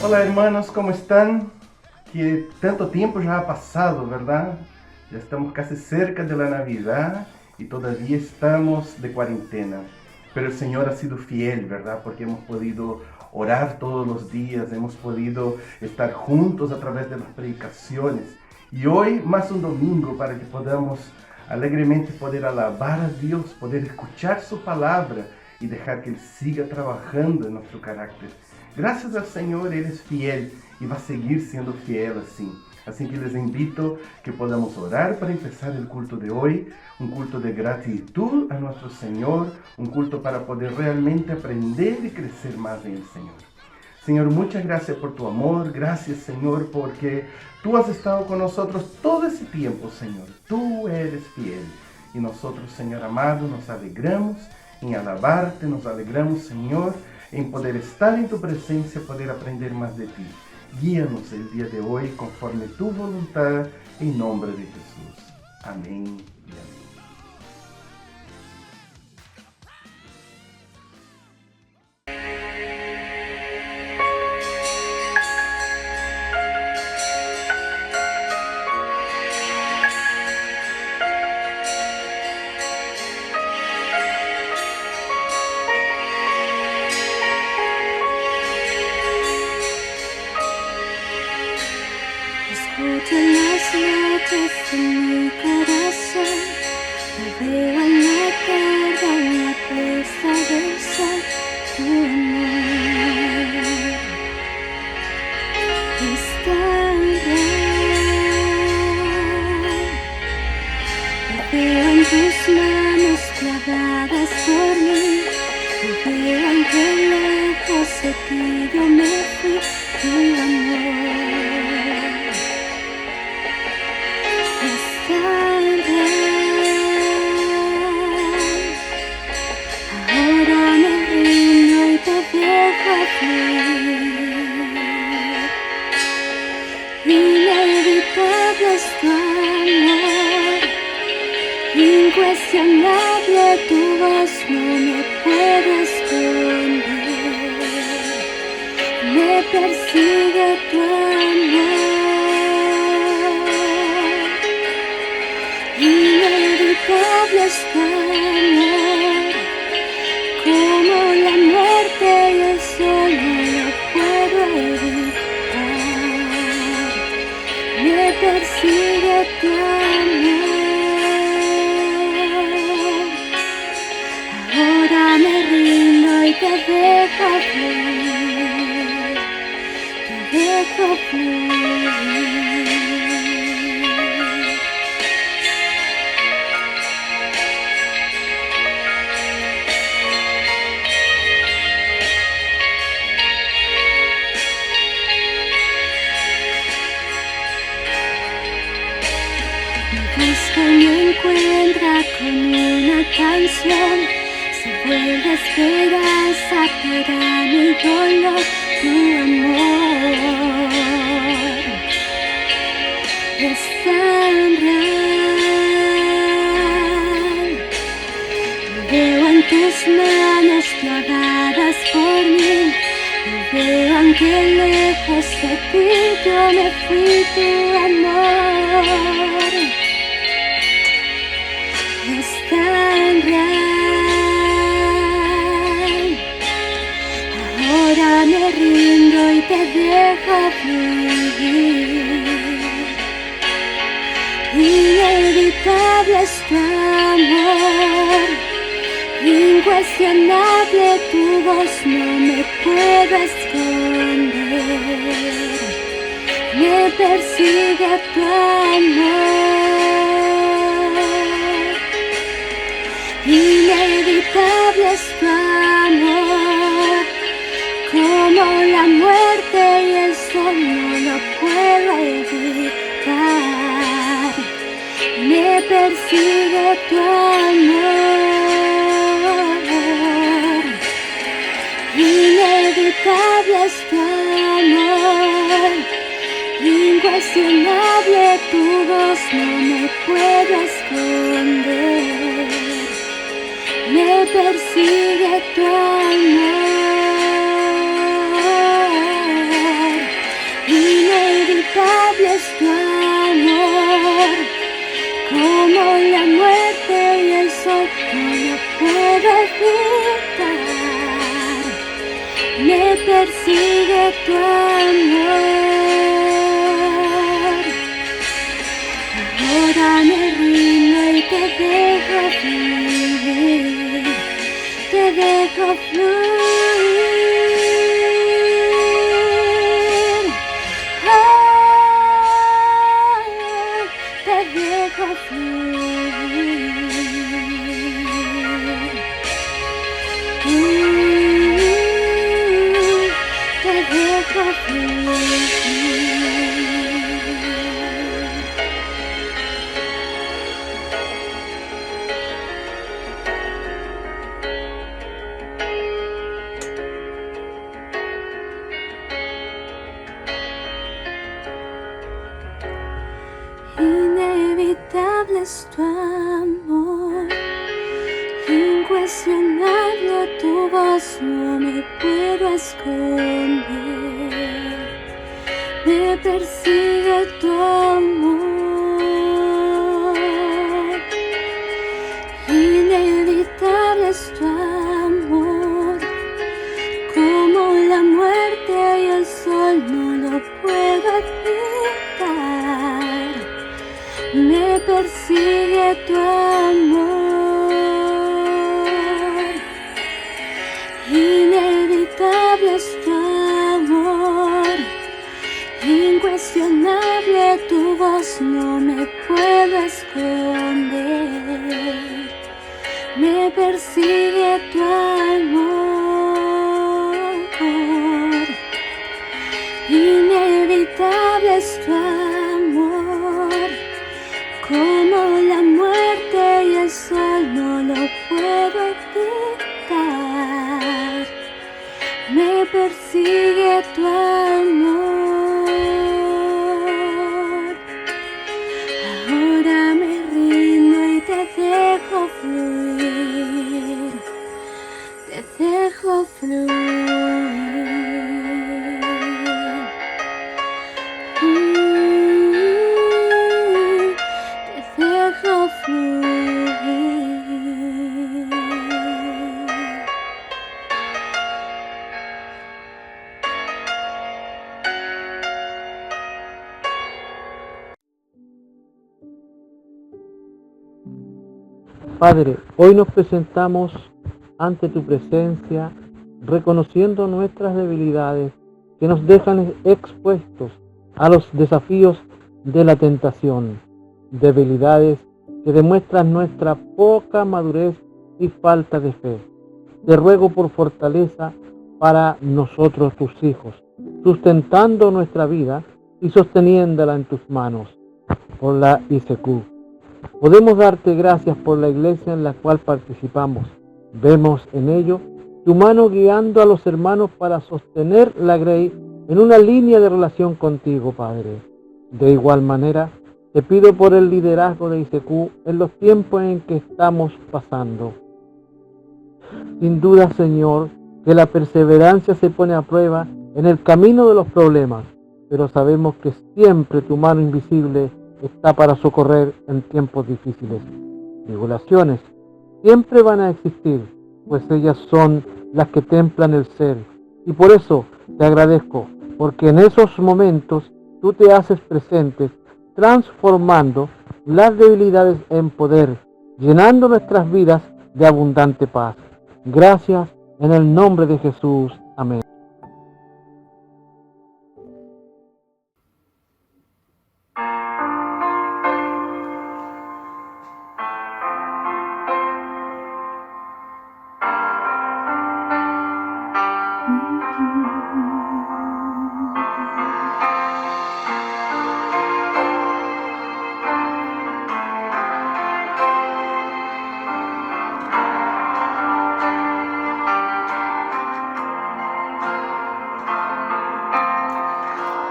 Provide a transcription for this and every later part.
Hola hermanos, ¿cómo están? Que tanto tiempo ya ha pasado, ¿verdad? Ya estamos casi cerca de la Navidad y todavía estamos de cuarentena. Pero el Señor ha sido fiel, ¿verdad? Porque hemos podido orar todos los días, hemos podido estar juntos a través de las predicaciones. Y hoy más un domingo para que podamos alegremente poder alabar a Dios, poder escuchar su palabra y dejar que Él siga trabajando en nuestro carácter. Gracias al Señor, Él es fiel y va a seguir siendo fiel así. Así que les invito que podamos orar para empezar el culto de hoy, un culto de gratitud a nuestro Señor, un culto para poder realmente aprender y crecer más en el Señor. Señor, muchas gracias por tu amor, gracias Señor porque tú has estado con nosotros todo ese tiempo, Señor. Tú eres fiel. Y nosotros, Señor amado, nos alegramos en alabarte, nos alegramos, Señor, en poder estar en tu presencia, poder aprender más de ti. Guíanos el día de hoy conforme tu voluntad, en nombre de Jesús. Amén y amén. Escucho las noches en mi corazón, me veo en la tarde, en la puesta del sol, tu amor es tan real. Me veo en tus manos clavadas por mí, me veo en que lejos de ti yo me fui, tu amor. Ahora me rindo y te dejo fluir. Inevitable es tu amor, incuestionable tu voz, no me puedo esconder. Me persigue tu amor. Inevitable es tu amor, como la muerte y el sol no lo puedo evitar. Me persigue tu amor. Ahora me rindo y te dejo fluir, te dejo fluir. Busca y me encuentra con una canción, se vuelve esperanza para mi dolor, tu amor es tan real. Me veo en tus manos clavadas por mí, me veo aunque lejos de ti yo me fui, tu amor es tan real. Ahora me rindo y te dejo fluir. Inevitable es tu amor, incuestionable tu voz, no me puedo esconder. Me persigue tu amor. Inevitable es tu amor, como la muerte y el sol no lo puedo evitar. Me persigue tu amor. Inevitable es tu amor, incuestionable tu voz, no me puedo esconder. Me persigue tu amor. es tu amor, como la muerte y el sol no lo puedo evitar. Me persigue tu amor. Ahora me rindo y te dejo fluir, te dejo fluir. Te dejo fluir. Te dejo fluir. Inevitable es tu amor, incuestionable tu voz, no me puedo esconder. Me persigue tu amor, inevitable es tu amor, como la muerte y el sol, no lo puedo evitar. Me persigue tu amor, inevitable es tu amor, incuestionable tu voz, no me puedo esconder. Me persigue tu amor, inevitable es tu amor, como la muerte y el sol, no lo puedo evitar. Me persigue tu amor. Ahora me rindo y te dejo fluir, te dejo fluir. Padre, hoy nos presentamos ante tu presencia, reconociendo nuestras debilidades que nos dejan expuestos a los desafíos de la tentación, debilidades que demuestran nuestra poca madurez y falta de fe. Te ruego por fortaleza para nosotros, tus hijos, sustentando nuestra vida y sosteniéndola en tus manos. Por la ICQ. Podemos darte gracias por la iglesia en la cual participamos. Vemos en ello tu mano guiando a los hermanos para sostener la Grey en una línea de relación contigo, Padre. De igual manera, te pido por el liderazgo de ICQ en los tiempos en que estamos pasando. Sin duda, Señor, que la perseverancia se pone a prueba en el camino de los problemas, pero sabemos que siempre tu mano invisible está para socorrer en tiempos difíciles. Tribulaciones siempre van a existir, pues ellas son las que templan el ser. Y por eso te agradezco, porque en esos momentos tú te haces presente, transformando las debilidades en poder, llenando nuestras vidas de abundante paz. Gracias en el nombre de Jesús. Amén.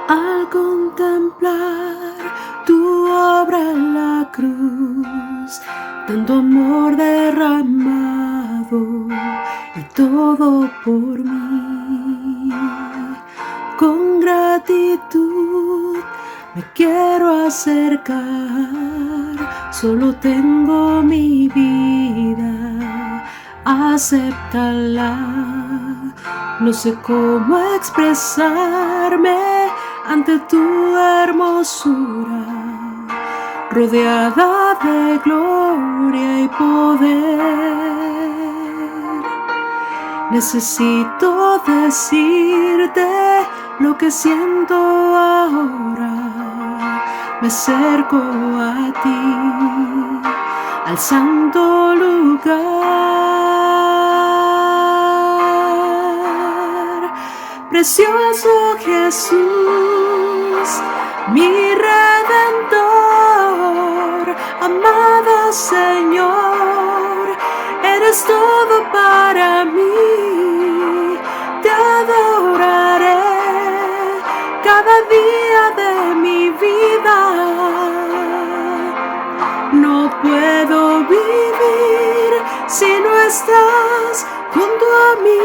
Al contemplar tu obra en la cruz, tanto amor derramado y todo por mí, con gratitud me quiero acercar, solo tengo mi vida, acéptala. No sé cómo expresarme ante tu hermosura, rodeada de gloria y poder. Necesito decirte lo que siento ahora. Me acerco a ti, al santo lugar. Precioso Jesús, mi Redentor, amado Señor, eres todo para mí. Te adoraré cada día de mi vida. No puedo vivir si no estás junto a mí.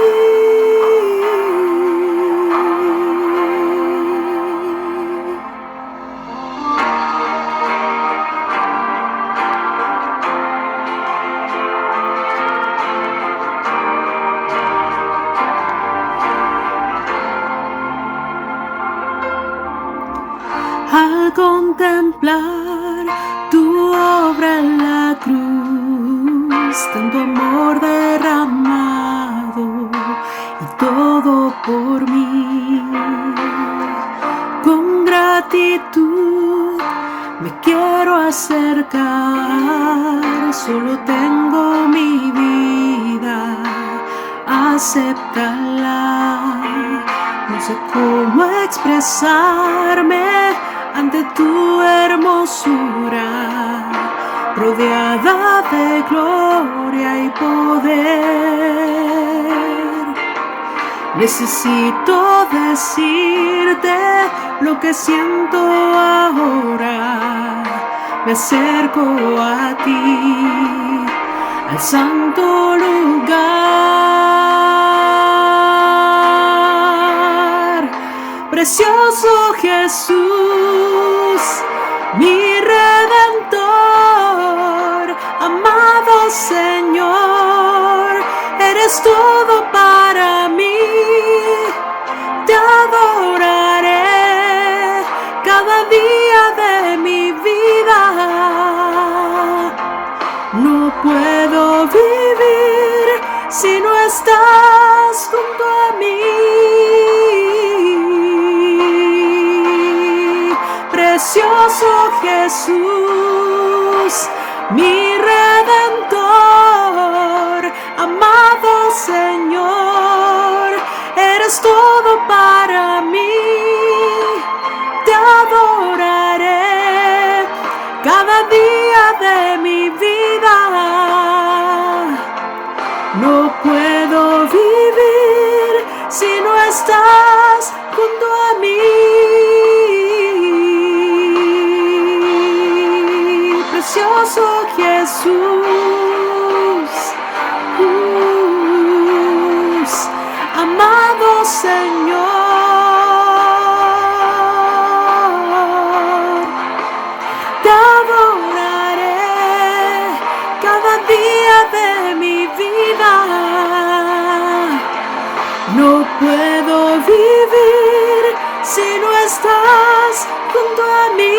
Al contemplar tu obra en la cruz, tanto amor derramado y todo por mí, con gratitud me quiero acercar, solo tengo mi vida, acéptala. No sé cómo expresarme ante tu hermosura, rodeada de gloria y poder. Necesito decirte lo que siento ahora. Me acerco a ti, al santo lugar. Precioso Jesús, mi Redentor, amado Señor, eres todo para mí. Te adoraré cada día de mi vida. No puedo vivir si no estás junto a mí. Precioso Jesús, mi Redentor, amado Señor, eres todo para mí. Te adoraré cada día de mi vida. No puedo vivir si no estás junto a mí. Precioso Jesús, amado Señor, te adoraré cada día de mi vida. No puedo vivir si no estás junto a mí.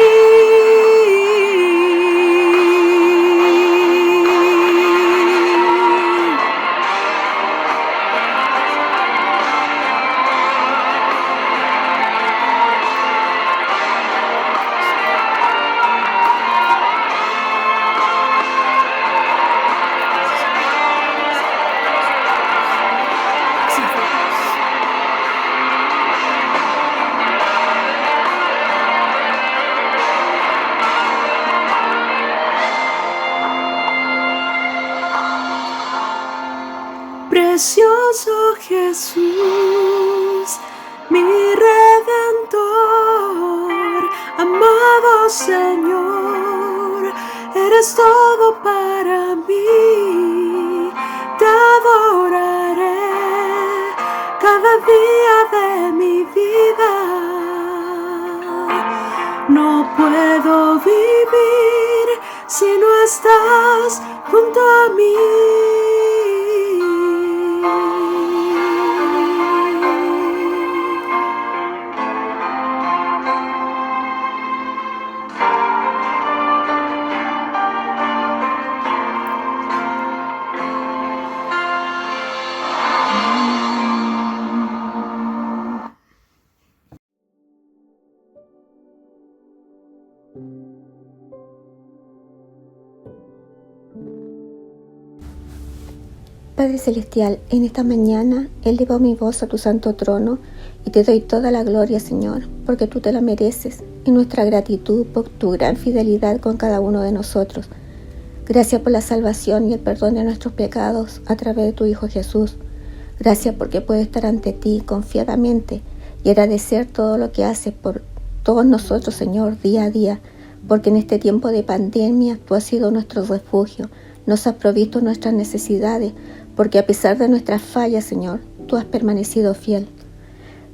Precioso Jesús, mi Redentor, amado Señor, eres todo para mí. Te adoraré cada día de mi vida. No puedo vivir si no estás junto a mí. Padre Celestial, en esta mañana elevo mi voz a tu santo trono y te doy toda la gloria, Señor, porque tú te la mereces, y nuestra gratitud por tu gran fidelidad con cada uno de nosotros. Gracias por la salvación y el perdón de nuestros pecados a través de tu Hijo Jesús. Gracias porque puedo estar ante ti confiadamente y agradecer todo lo que haces por todos nosotros, Señor, día a día, porque en este tiempo de pandemia tú has sido nuestro refugio, nos has provisto nuestras necesidades, porque a pesar de nuestras fallas, Señor, tú has permanecido fiel.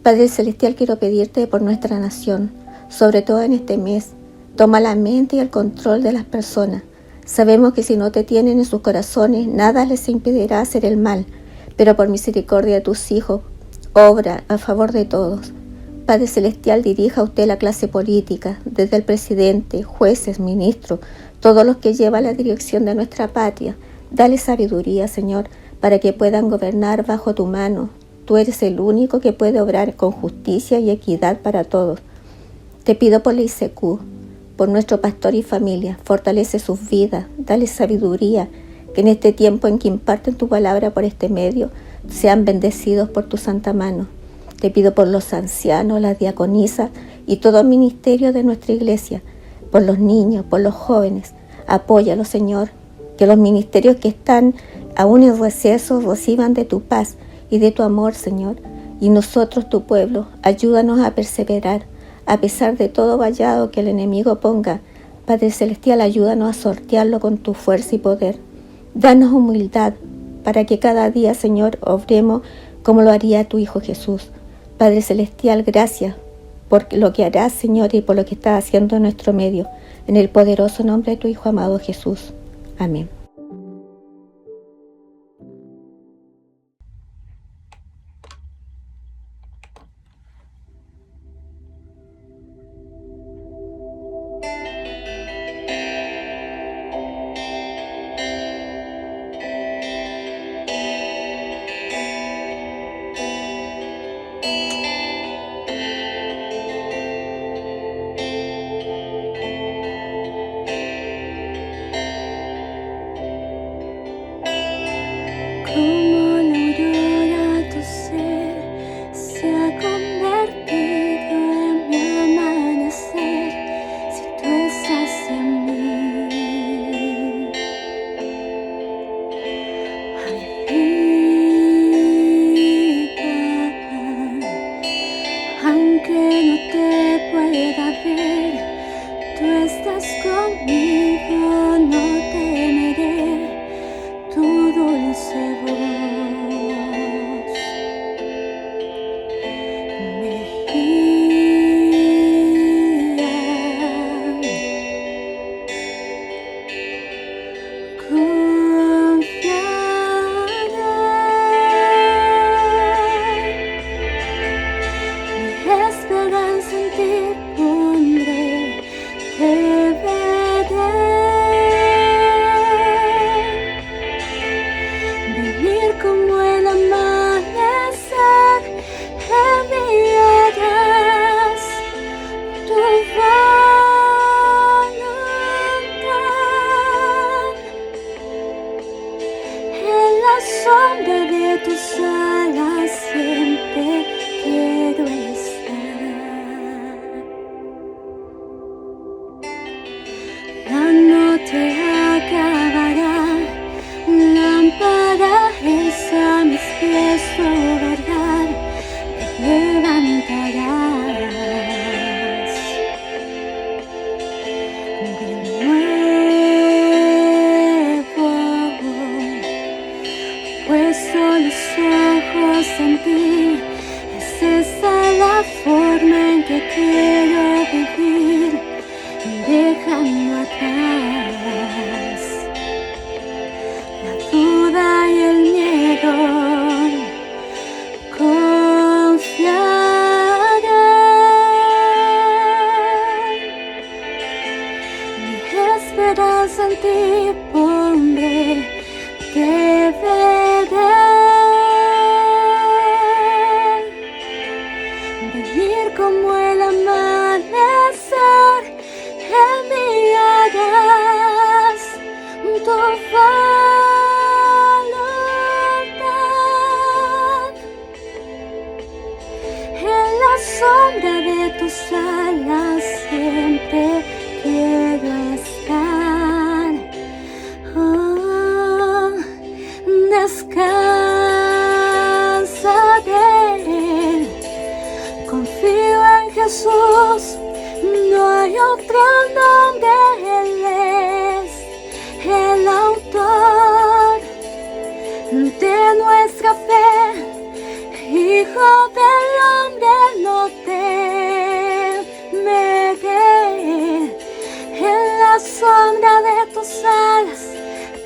Padre Celestial, quiero pedirte por nuestra nación, sobre todo en este mes. Toma la mente y el control de las personas. Sabemos que si no te tienen en sus corazones, nada les impedirá hacer el mal, pero por misericordia de tus hijos, obra a favor de todos. Padre Celestial, dirija a usted la clase política, desde el presidente, jueces, ministros, todos los que llevan la dirección de nuestra patria. Dale sabiduría, Señor, para que puedan gobernar bajo tu mano. Tú eres el único que puede obrar con justicia y equidad para todos. Te pido por la ICQ, por nuestro pastor y familia, fortalece sus vidas, dale sabiduría, que en este tiempo en que imparten tu palabra por este medio, sean bendecidos por tu santa mano. Te pido por los ancianos, las diaconisas y todo ministerio de nuestra iglesia, por los niños, por los jóvenes. Apóyalos, Señor, que los ministerios que están aún en receso reciban de tu paz y de tu amor, Señor. Y nosotros, tu pueblo, ayúdanos a perseverar, a pesar de todo vallado que el enemigo ponga. Padre Celestial, ayúdanos a sortearlo con tu fuerza y poder. Danos humildad para que cada día, Señor, obremos como lo haría tu Hijo Jesús. Padre Celestial, gracias por lo que harás, Señor, y por lo que estás haciendo en nuestro medio. En el poderoso nombre de tu Hijo amado Jesús. Amén. Como la aurora tu ser se ha convertido en mi amanecer, si tú estás en mí. Ay, vida, aunque no te pueda ver, tú estás conmigo, no temeré tu dulce voz me guía. Confiaré, mi esperanza en ti pondré, te veré. Venir como el amanecer, enviarás tu voluntad. En la sombra de tus alas siempre quiero estar. La noche acabará, lámpara es a mis pies tu verdad, te levantarás de nuevo, puesto los ojos en ti, es esa la forma en que quiero vivir. dejando atrás la duda y el miedo. Confiaré, mi esperanza en ti pondré, te veré venir como el amanecer, en mí harás tu voluntad. En la sombra de tus alas siempre quiero estar. Oh, descansaré, confío en Jesús, no hay otro nombre, Él es el autor de nuestra fe. Hijo del hombre, no temeré, en la sombra de tus alas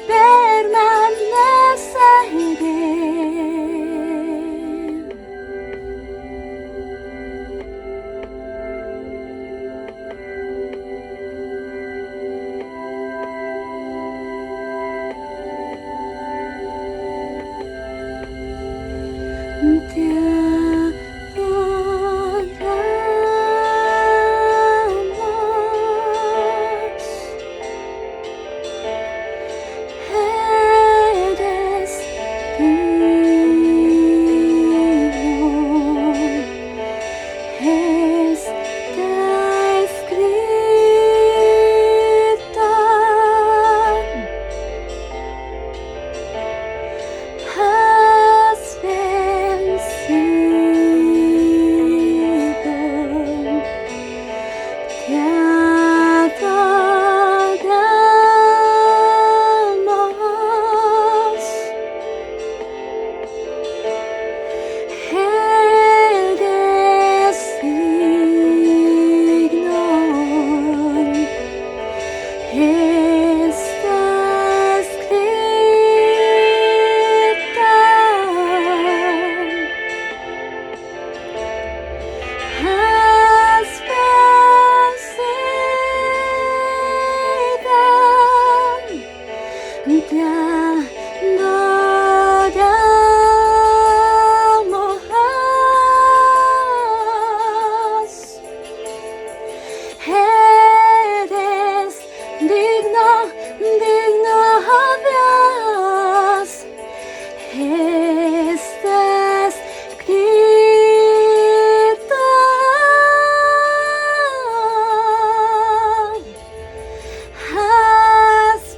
permaneceré. Te adoramos, eres digno, está escrito. Has vencido, te adoramos, eres digno, está escrito. Has vencido, te adoramos, eres digno, digno, oh Dios, está escrito. Has vencido.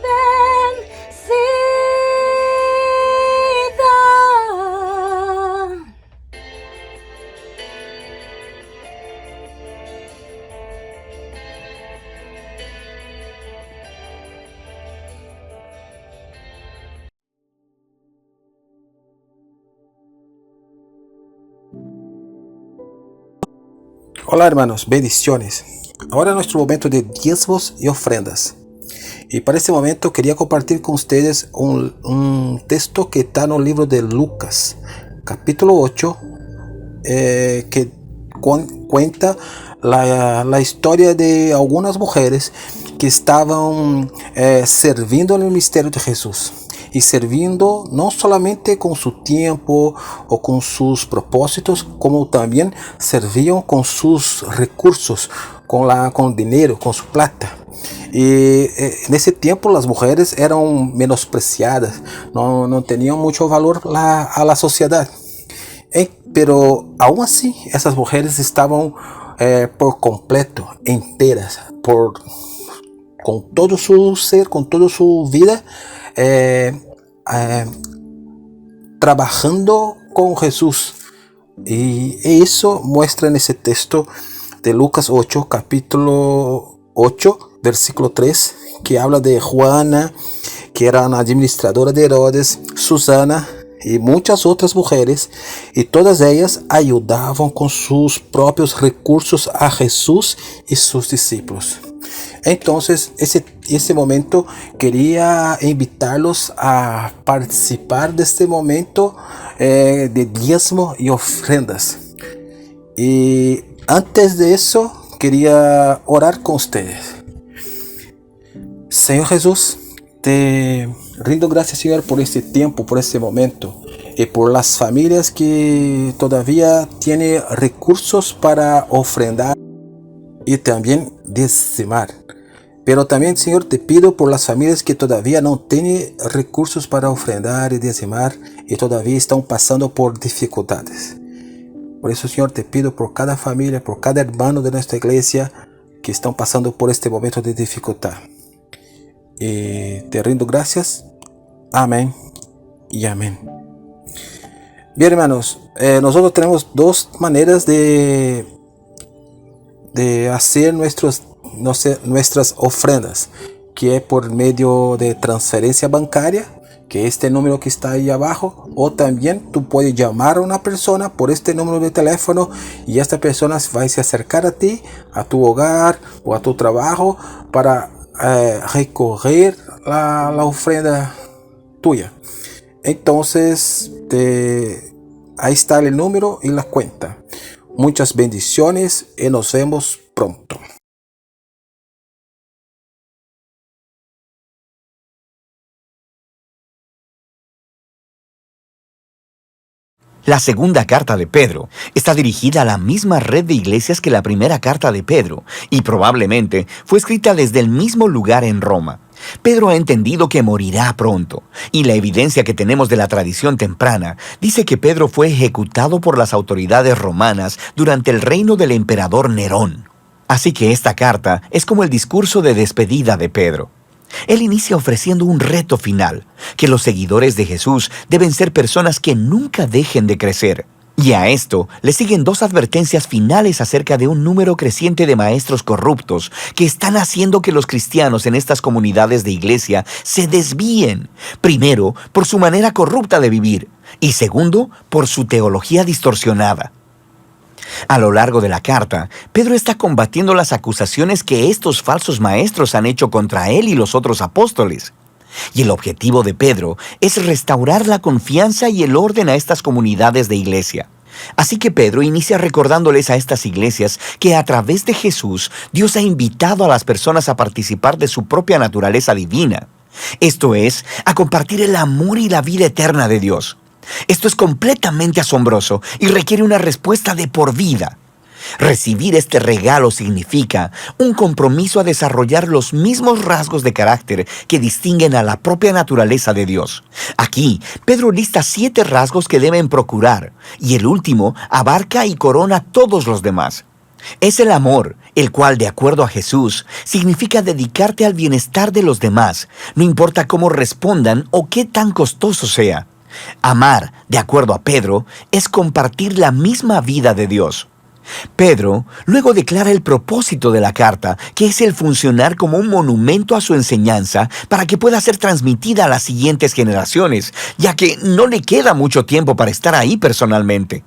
Hola hermanos, bendiciones. Ahora es nuestro momento de diezmos y ofrendas. Y para este momento quería compartir con ustedes un texto que está en el libro de Lucas, capítulo 8, que cuenta la historia de algunas mujeres que estaban sirviendo en el misterio de Jesús. Y sirviendo no solamente con su tiempo o con sus propósitos, como también servían con sus recursos, con dinero, con su plata. Y en ese tiempo las mujeres eran menospreciadas, no tenían mucho valor a la sociedad. Pero aún así, esas mujeres estaban por completo, enteras, con todo su ser, con toda su vida, trabajando con Jesús. Y eso muestra en ese texto de Lucas 8, capítulo 8, versículo 3, que habla de Juana, que era una administradora de Herodes, Susana y muchas otras mujeres, y todas ellas ayudaban con sus propios recursos a Jesús y sus discípulos. Entonces, ese momento quería invitarlos a participar de este momento de diezmo y ofrendas. Y antes de eso, quería orar con ustedes. Señor Jesús, te rindo gracias, Señor, por este tiempo, por este momento, y por las familias que todavía tienen recursos para ofrendar y también diezmar. Pero también, Señor, te pido por las familias que todavía no tienen recursos para ofrendar y diezmar y todavía están pasando por dificultades. Por eso, Señor, te pido por cada familia, por cada hermano de nuestra iglesia que están pasando por este momento de dificultad. Y te rindo gracias. Amén y amén. Bien, hermanos, nosotros tenemos dos maneras de hacer nuestras ofrendas, que es por medio de transferencia bancaria, que es este número que está ahí abajo, o también tú puedes llamar a una persona por este número de teléfono y esta persona va a se acercar a ti, a tu hogar o a tu trabajo para recoger la ofrenda tuya. Entonces ahí está el número y la cuenta. Muchas bendiciones y nos vemos pronto. La segunda carta de Pedro está dirigida a la misma red de iglesias que la primera carta de Pedro y probablemente fue escrita desde el mismo lugar en Roma. Pedro ha entendido que morirá pronto, y la evidencia que tenemos de la tradición temprana dice que Pedro fue ejecutado por las autoridades romanas durante el reino del emperador Nerón. Así que esta carta es como el discurso de despedida de Pedro. Él inicia ofreciendo un reto final, que los seguidores de Jesús deben ser personas que nunca dejen de crecer. Y a esto le siguen dos advertencias finales acerca de un número creciente de maestros corruptos que están haciendo que los cristianos en estas comunidades de iglesia se desvíen. Primero, por su manera corrupta de vivir, y segundo, por su teología distorsionada. A lo largo de la carta, Pedro está combatiendo las acusaciones que estos falsos maestros han hecho contra él y los otros apóstoles. Y el objetivo de Pedro es restaurar la confianza y el orden a estas comunidades de iglesia. Así que Pedro inicia recordándoles a estas iglesias que a través de Jesús, Dios ha invitado a las personas a participar de su propia naturaleza divina. Esto es, a compartir el amor y la vida eterna de Dios. Esto es completamente asombroso y requiere una respuesta de por vida. Recibir este regalo significa un compromiso a desarrollar los mismos rasgos de carácter que distinguen a la propia naturaleza de Dios. Aquí, Pedro lista 7 rasgos que deben procurar, y el último abarca y corona todos los demás. Es el amor, el cual, de acuerdo a Jesús, significa dedicarte al bienestar de los demás, no importa cómo respondan o qué tan costoso sea. Amar, de acuerdo a Pedro, es compartir la misma vida de Dios. Pedro luego declara el propósito de la carta, que es el funcionar como un monumento a su enseñanza para que pueda ser transmitida a las siguientes generaciones, ya que no le queda mucho tiempo para estar ahí personalmente.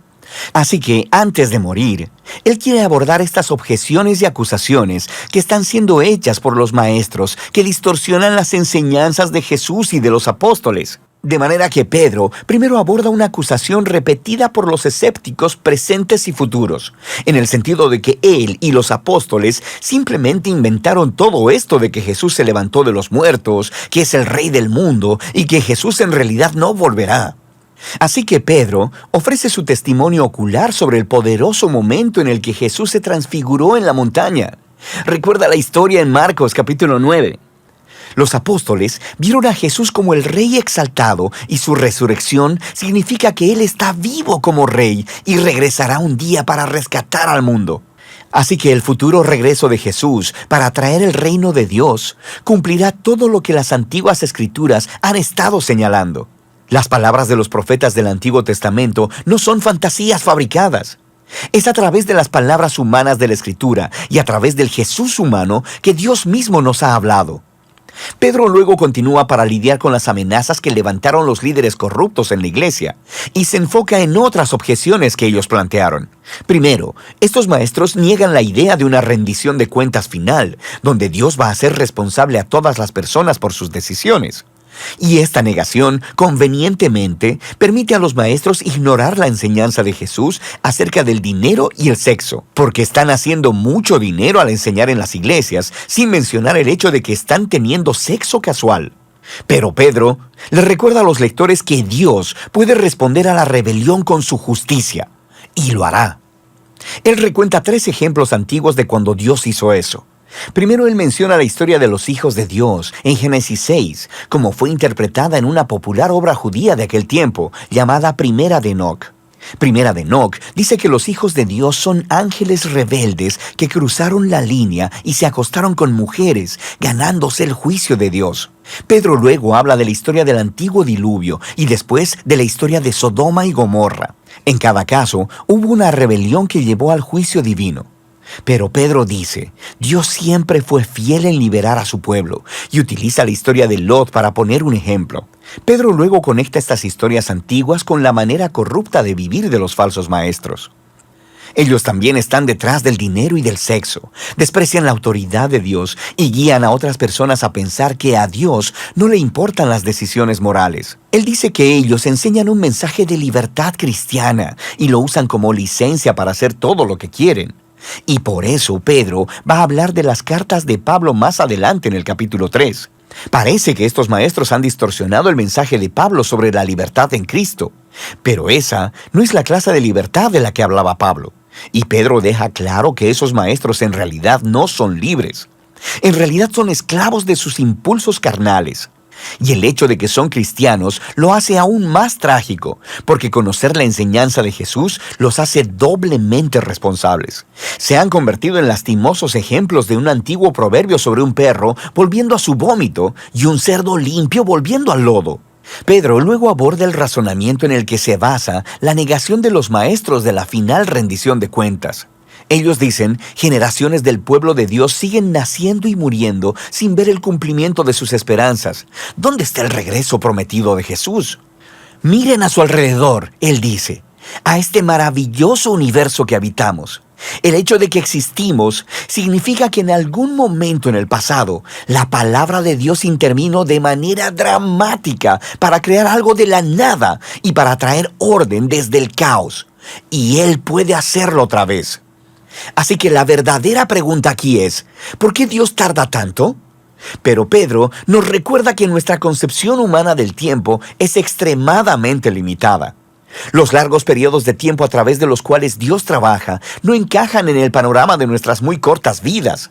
Así que, antes de morir, él quiere abordar estas objeciones y acusaciones que están siendo hechas por los maestros que distorsionan las enseñanzas de Jesús y de los apóstoles. De manera que Pedro primero aborda una acusación repetida por los escépticos presentes y futuros, en el sentido de que él y los apóstoles simplemente inventaron todo esto de que Jesús se levantó de los muertos, que es el Rey del mundo y que Jesús en realidad no volverá. Así que Pedro ofrece su testimonio ocular sobre el poderoso momento en el que Jesús se transfiguró en la montaña. Recuerda la historia en Marcos capítulo 9. Los apóstoles vieron a Jesús como el Rey exaltado y su resurrección significa que Él está vivo como Rey y regresará un día para rescatar al mundo. Así que el futuro regreso de Jesús para traer el reino de Dios cumplirá todo lo que las antiguas escrituras han estado señalando. Las palabras de los profetas del Antiguo Testamento no son fantasías fabricadas. Es a través de las palabras humanas de la Escritura y a través del Jesús humano que Dios mismo nos ha hablado. Pedro luego continúa para lidiar con las amenazas que levantaron los líderes corruptos en la iglesia y se enfoca en otras objeciones que ellos plantearon. Primero, estos maestros niegan la idea de una rendición de cuentas final, donde Dios va a ser responsable a todas las personas por sus decisiones. Y esta negación, convenientemente, permite a los maestros ignorar la enseñanza de Jesús acerca del dinero y el sexo, porque están haciendo mucho dinero al enseñar en las iglesias, sin mencionar el hecho de que están teniendo sexo casual. Pero Pedro le recuerda a los lectores que Dios puede responder a la rebelión con su justicia, y lo hará. Él recuenta 3 ejemplos antiguos de cuando Dios hizo eso. Primero, él menciona la historia de los hijos de Dios en Génesis 6, como fue interpretada en una popular obra judía de aquel tiempo, llamada Primera de Enoc. Primera de Enoc dice que los hijos de Dios son ángeles rebeldes que cruzaron la línea y se acostaron con mujeres, ganándose el juicio de Dios. Pedro luego habla de la historia del antiguo diluvio y después de la historia de Sodoma y Gomorra. En cada caso, hubo una rebelión que llevó al juicio divino. Pero Pedro dice, Dios siempre fue fiel en liberar a su pueblo y utiliza la historia de Lot para poner un ejemplo. Pedro luego conecta estas historias antiguas con la manera corrupta de vivir de los falsos maestros. Ellos también están detrás del dinero y del sexo, desprecian la autoridad de Dios y guían a otras personas a pensar que a Dios no le importan las decisiones morales. Él dice que ellos enseñan un mensaje de libertad cristiana y lo usan como licencia para hacer todo lo que quieren. Y por eso Pedro va a hablar de las cartas de Pablo más adelante en el capítulo 3. Parece que estos maestros han distorsionado el mensaje de Pablo sobre la libertad en Cristo. Pero esa no es la clase de libertad de la que hablaba Pablo. Y Pedro deja claro que esos maestros en realidad no son libres. En realidad son esclavos de sus impulsos carnales. Y el hecho de que son cristianos lo hace aún más trágico, porque conocer la enseñanza de Jesús los hace doblemente responsables. Se han convertido en lastimosos ejemplos de un antiguo proverbio sobre un perro volviendo a su vómito y un cerdo limpio volviendo al lodo. Pedro luego aborda el razonamiento en el que se basa la negación de los maestros de la final rendición de cuentas. Ellos dicen, generaciones del pueblo de Dios siguen naciendo y muriendo sin ver el cumplimiento de sus esperanzas. ¿Dónde está el regreso prometido de Jesús? Miren a su alrededor, él dice, a este maravilloso universo que habitamos. El hecho de que existimos significa que en algún momento en el pasado, la palabra de Dios intervino de manera dramática para crear algo de la nada y para traer orden desde el caos. Y Él puede hacerlo otra vez. Así que la verdadera pregunta aquí es, ¿por qué Dios tarda tanto? Pero Pedro nos recuerda que nuestra concepción humana del tiempo es extremadamente limitada. Los largos periodos de tiempo a través de los cuales Dios trabaja no encajan en el panorama de nuestras muy cortas vidas.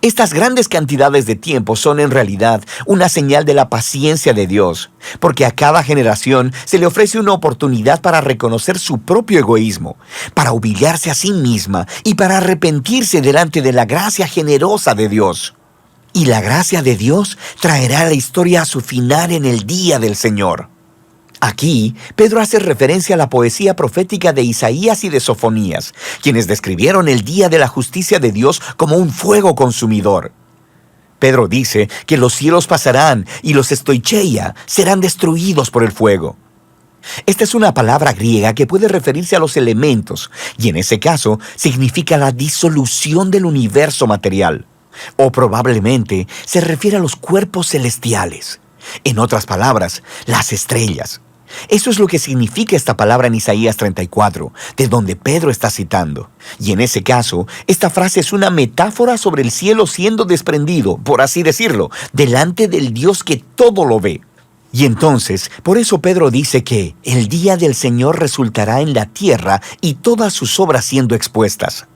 Estas grandes cantidades de tiempo son en realidad una señal de la paciencia de Dios, porque a cada generación se le ofrece una oportunidad para reconocer su propio egoísmo, para humillarse a sí misma y para arrepentirse delante de la gracia generosa de Dios. Y la gracia de Dios traerá la historia a su final en el día del Señor. Aquí, Pedro hace referencia a la poesía profética de Isaías y de Sofonías, quienes describieron el día de la justicia de Dios como un fuego consumidor. Pedro dice que los cielos pasarán y los estoicheia serán destruidos por el fuego. Esta es una palabra griega que puede referirse a los elementos, y en ese caso significa la disolución del universo material. O probablemente se refiere a los cuerpos celestiales. En otras palabras, las estrellas. Eso es lo que significa esta palabra en Isaías 34, de donde Pedro está citando. Y en ese caso, esta frase es una metáfora sobre el cielo siendo desprendido, por así decirlo, delante del Dios que todo lo ve. Y entonces, por eso Pedro dice que el día del Señor resultará en la tierra y todas sus obras siendo expuestas.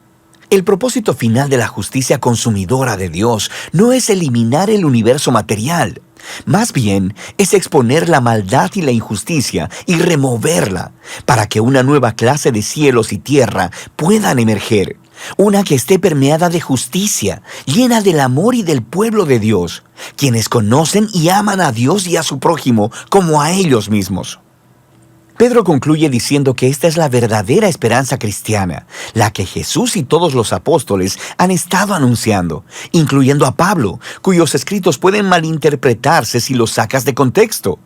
El propósito final de la justicia consumidora de Dios no es eliminar el universo material. Más bien, es exponer la maldad y la injusticia y removerla para que una nueva clase de cielos y tierra puedan emerger. Una que esté permeada de justicia, llena del amor y del pueblo de Dios, quienes conocen y aman a Dios y a su prójimo como a ellos mismos. Pedro concluye diciendo que esta es la verdadera esperanza cristiana, la que Jesús y todos los apóstoles han estado anunciando, incluyendo a Pablo, cuyos escritos pueden malinterpretarse si los sacas de contexto.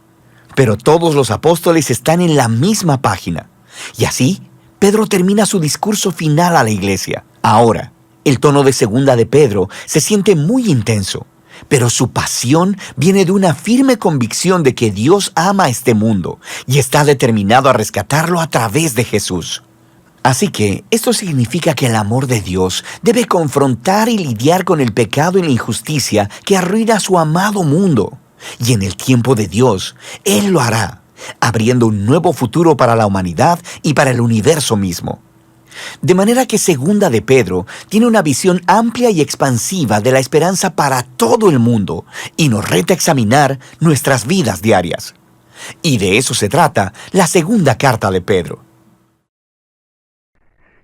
Pero todos los apóstoles están en la misma página. Y así, Pedro termina su discurso final a la iglesia. Ahora, el tono de segunda de Pedro se siente muy intenso, pero su pasión viene de una firme convicción de que Dios ama a este mundo y está determinado a rescatarlo a través de Jesús. Así que esto significa que el amor de Dios debe confrontar y lidiar con el pecado y la injusticia que arruina su amado mundo. Y en el tiempo de Dios, Él lo hará, abriendo un nuevo futuro para la humanidad y para el universo mismo. De manera que segunda de Pedro tiene una visión amplia y expansiva de la esperanza para todo el mundo y nos reta a examinar nuestras vidas diarias. Y de eso se trata la segunda carta de Pedro.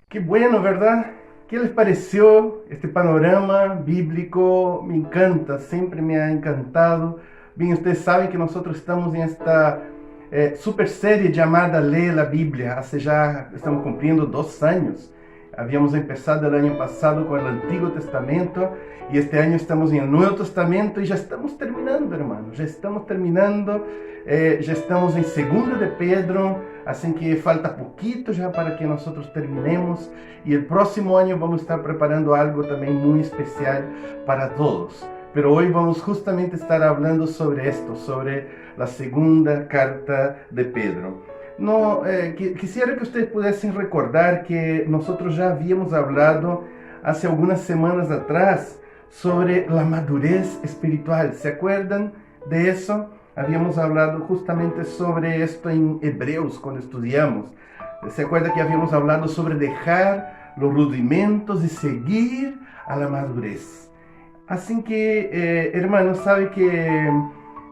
Qué bueno, ¿verdad? ¿Qué les pareció este panorama bíblico? Me encanta, siempre me ha encantado. Bien, ustedes saben que nosotros estamos en esta super serie llamada Lee la Biblia. Hace ya, estamos cumpliendo 2 años. Habíamos empezado el año pasado con el Antiguo Testamento y este año estamos en el Nuevo Testamento y ya estamos terminando, hermanos. Ya estamos terminando, ya estamos en Segunda de Pedro, así que falta poquito ya para que nosotros terminemos. Y el próximo año vamos a estar preparando algo también muy especial para todos. Pero hoy vamos justamente a estar hablando sobre esto, sobre la segunda carta de Pedro. Quisiera que ustedes pudiesen recordar que nosotros ya habíamos hablado hace algunas semanas atrás sobre la madurez espiritual. ¿Se acuerdan de eso? Habíamos hablado justamente sobre esto en Hebreos cuando estudiamos. ¿Se acuerdan que habíamos hablado sobre dejar los rudimentos y seguir a la madurez? Así que, hermanos, sabe que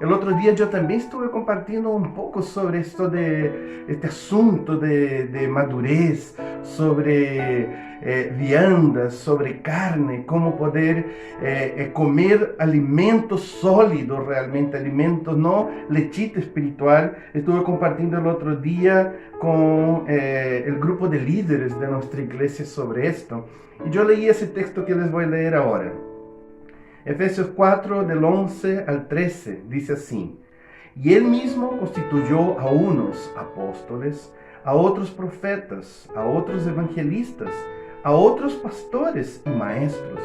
el otro día yo también estuve compartiendo un poco sobre esto de este asunto de madurez, sobre viandas, sobre carne, cómo poder comer alimentos sólidos realmente, alimentos, no lechita espiritual. Estuve compartiendo el otro día con el grupo de líderes de nuestra iglesia sobre esto. Y yo leí ese texto que les voy a leer ahora. Efesios 4, del 11 al 13, dice así: Y Él mismo constituyó a unos apóstoles, a otros profetas, a otros evangelistas, a otros pastores y maestros,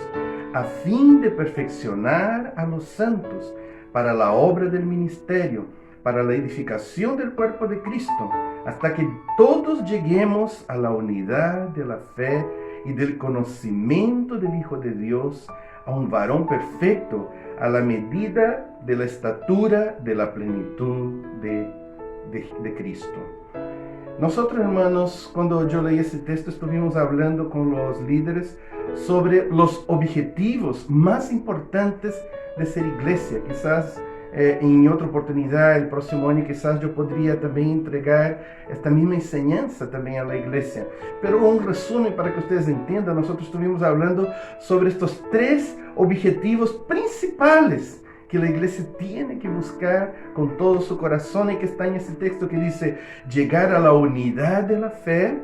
a fin de perfeccionar a los santos para la obra del ministerio, para la edificación del cuerpo de Cristo, hasta que todos lleguemos a la unidad de la fe y del conocimiento del Hijo de Dios, a un varón perfecto, a la medida de la estatura de la plenitud de Cristo. Nosotros, hermanos, cuando yo leí ese texto, estuvimos hablando con los líderes sobre los objetivos más importantes de ser iglesia. Quizás en otra oportunidad, el próximo año, quizás yo podría también entregar esta misma enseñanza también a la iglesia. Pero un resumen para que ustedes entiendan, nosotros estuvimos hablando sobre estos 3 objetivos principales que la iglesia tiene que buscar con todo su corazón y que está en ese texto que dice: llegar a la unidad de la fe,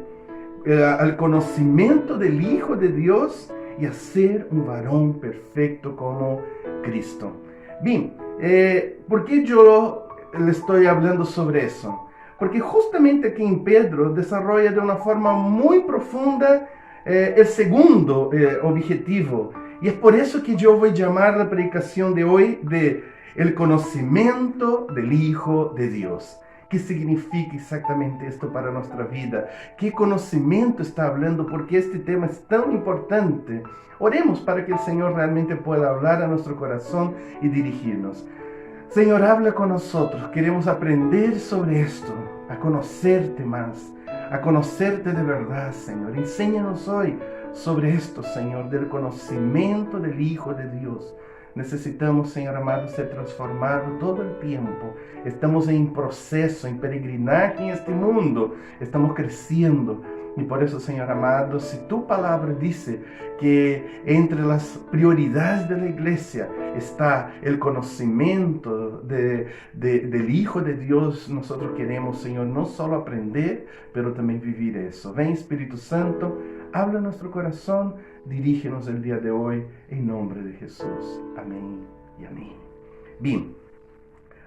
al conocimiento del Hijo de Dios y a ser un varón perfecto como Cristo. Bien, ¿por qué yo le estoy hablando sobre eso? Porque justamente aquí en Pedro desarrolla de una forma muy profunda el segundo objetivo. Y es por eso que yo voy a llamar la predicación de hoy de el conocimiento del Hijo de Dios. ¿Qué significa exactamente esto para nuestra vida? ¿Qué conocimiento está hablando? Porque este tema es tan importante. Oremos para que el Señor realmente pueda hablar a nuestro corazón y dirigirnos. Señor, habla con nosotros. Queremos aprender sobre esto, a conocerte más, a conocerte de verdad, Señor. Enséñanos hoy sobre esto, Señor, del conocimiento del Hijo de Dios. Necesitamos, Señor amado, ser transformados todo el tiempo. Estamos en proceso, en peregrinaje en este mundo. Estamos creciendo. Y por eso, Señor amado, si tu palabra dice que entre las prioridades de la iglesia está el conocimiento del Hijo de Dios, nosotros queremos, Señor, no solo aprender, pero también vivir eso. Ven, Espíritu Santo, habla en nuestro corazón, dirígenos el día de hoy, en nombre de Jesús. Amén y amén. Bien.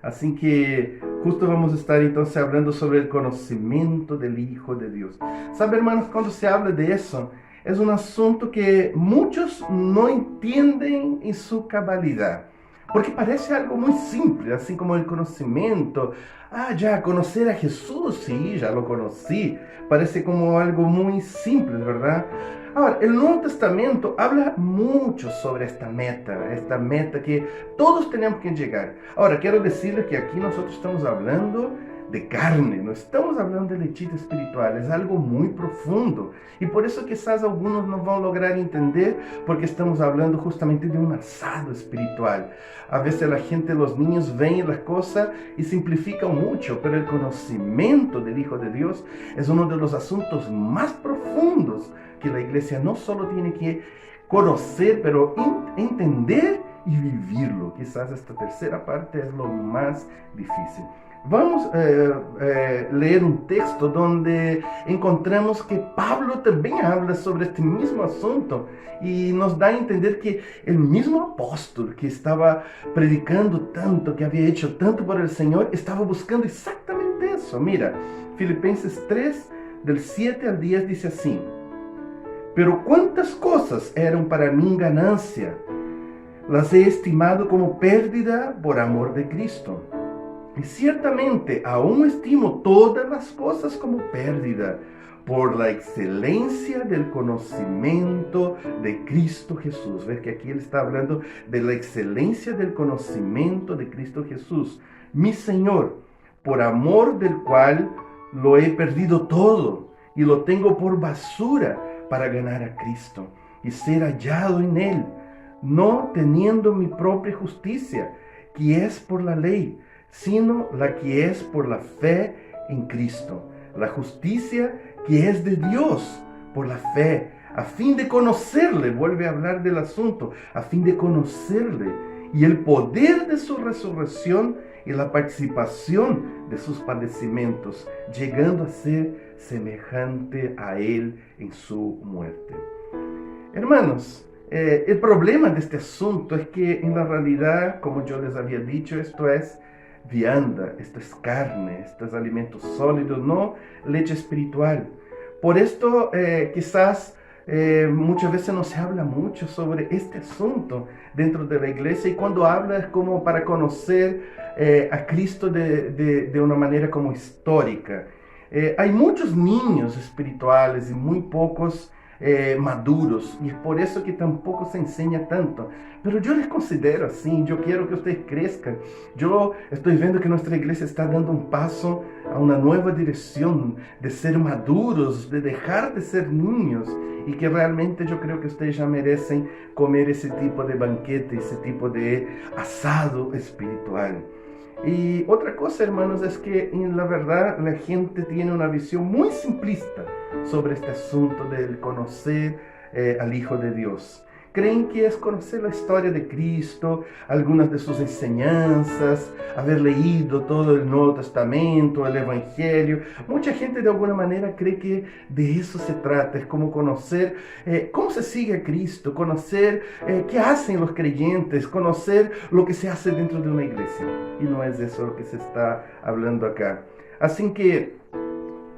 Así que justo vamos a estar entonces hablando sobre el conocimiento del Hijo de Dios. ¿Sabe, hermanos? Cuando se habla de eso, es un asunto que muchos no entienden en su cabalidad. Porque parece algo muy simple, así como el conocimiento. Ya, conocer a Jesús, sí, ya lo conocí. Parece como algo muy simple, ¿verdad? Ahora, el Nuevo Testamento habla mucho sobre esta meta que todos tenemos que llegar. Ahora, quiero decirles que aquí nosotros estamos hablando de carne, no estamos hablando de lechita espiritual, es algo muy profundo. Y por eso quizás algunos no van a lograr entender, porque estamos hablando justamente de un asado espiritual. A veces la gente, los niños ven las cosas y simplifican mucho, pero el conocimiento del Hijo de Dios es uno de los asuntos más profundos que la iglesia no solo tiene que conocer, pero entender y vivirlo. Quizás esta tercera parte es lo más difícil. Vamos a leer un texto donde encontramos que Pablo también habla sobre este mismo asunto y nos da a entender que el mismo apóstol que estaba predicando tanto, que había hecho tanto por el Señor, estaba buscando exactamente eso. Mira, Filipenses 3, del 7 al 10 dice así: pero cuántas cosas eran para mí ganancia, las he estimado como pérdida por amor de Cristo. Y ciertamente aún estimo todas las cosas como pérdida por la excelencia del conocimiento de Cristo Jesús. Ves que aquí él está hablando de la excelencia del conocimiento de Cristo Jesús, mi Señor, por amor del cual lo he perdido todo y lo tengo por basura para ganar a Cristo y ser hallado en Él, no teniendo mi propia justicia, que es por la ley, sino la que es por la fe en Cristo, la justicia que es de Dios por la fe, a fin de conocerle, vuelve a hablar del asunto, a fin de conocerle, y el poder de su resurrección y la participación de sus padecimientos, llegando a ser semejante a Él en su muerte. Hermanos, el problema de este asunto es que en la realidad, como yo les había dicho, esto es vianda, esto es carne, esto es alimento sólido, no leche espiritual. Por esto quizás muchas veces no se habla mucho sobre este asunto dentro de la iglesia, y cuando habla es como para conocer a Cristo de una manera como histórica. Hay muchos niños espirituales y muy pocos maduros, y es por eso que tampoco se enseña tanto. Pero yo les considero así, yo quiero que ustedes crezcan. Yo estoy viendo que nuestra iglesia está dando un paso a una nueva dirección de ser maduros, de dejar de ser niños, y que realmente yo creo que ustedes ya merecen comer ese tipo de banquete, ese tipo de asado espiritual. Y otra cosa, hermanos, es que en la verdad la gente tiene una visión muy simplista sobre este asunto del conocer al Hijo de Dios. Creen que es conocer la historia de Cristo, algunas de sus enseñanzas, haber leído todo el Nuevo Testamento, el Evangelio. Mucha gente de alguna manera cree que de eso se trata, es como conocer cómo se sigue a Cristo, conocer qué hacen los creyentes, conocer lo que se hace dentro de una iglesia. Y no es eso lo que se está hablando acá. Así que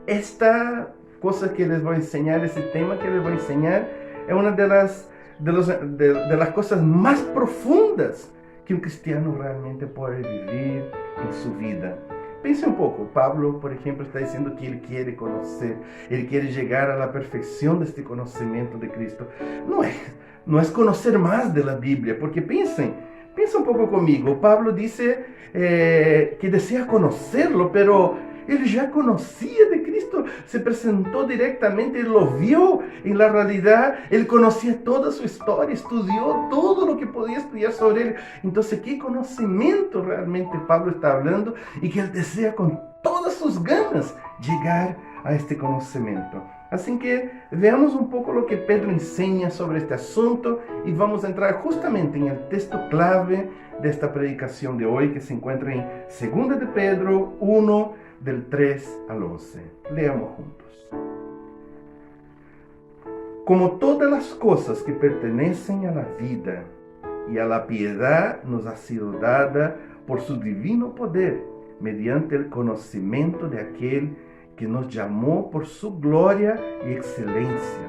esta cosa que les voy a enseñar, ese tema que les voy a enseñar, es una de las cosas más profundas que un cristiano realmente puede vivir en su vida. Pense un poco, Pablo, por ejemplo, está diciendo que él quiere conocer, él quiere llegar a la perfección de este conocimiento de Cristo. No es conocer más de la Biblia, porque piensa un poco conmigo. Pablo dice que desea conocerlo, pero él ya conocía de Cristo, se presentó directamente, él lo vio. En la realidad, él conocía toda su historia, estudió todo lo que podía estudiar sobre él. Entonces, ¿qué conocimiento realmente Pablo está hablando? Y que él desea con todas sus ganas llegar a este conocimiento. Así que veamos un poco lo que Pedro enseña sobre este asunto y vamos a entrar justamente en el texto clave de esta predicación de hoy, que se encuentra en 2 de Pedro 1, del 3 al 11. Leamos juntos. Como todas las cosas que pertenecen a la vida y a la piedad nos ha sido dada por su divino poder, mediante el conocimiento de aquel que nos llamó por su gloria y excelencia,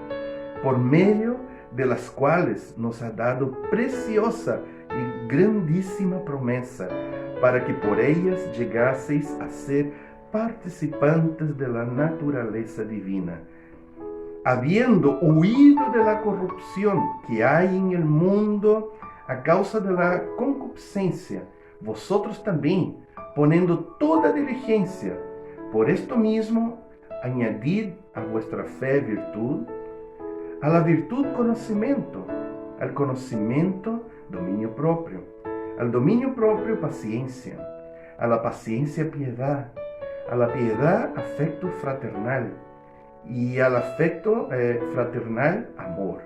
por medio de las cuales nos ha dado preciosa y grandísima promesa, para que por ellas llegaseis a ser participantes de la naturaleza divina, habiendo huido de la corrupción que hay en el mundo a causa de la concupiscencia, vosotros también, poniendo toda diligencia, por esto mismo, añadid a vuestra fe virtud, a la virtud conocimiento, al conocimiento dominio propio, al dominio propio paciencia, a la paciencia piedad, a la piedad afecto fraternal y al afecto fraternal amor.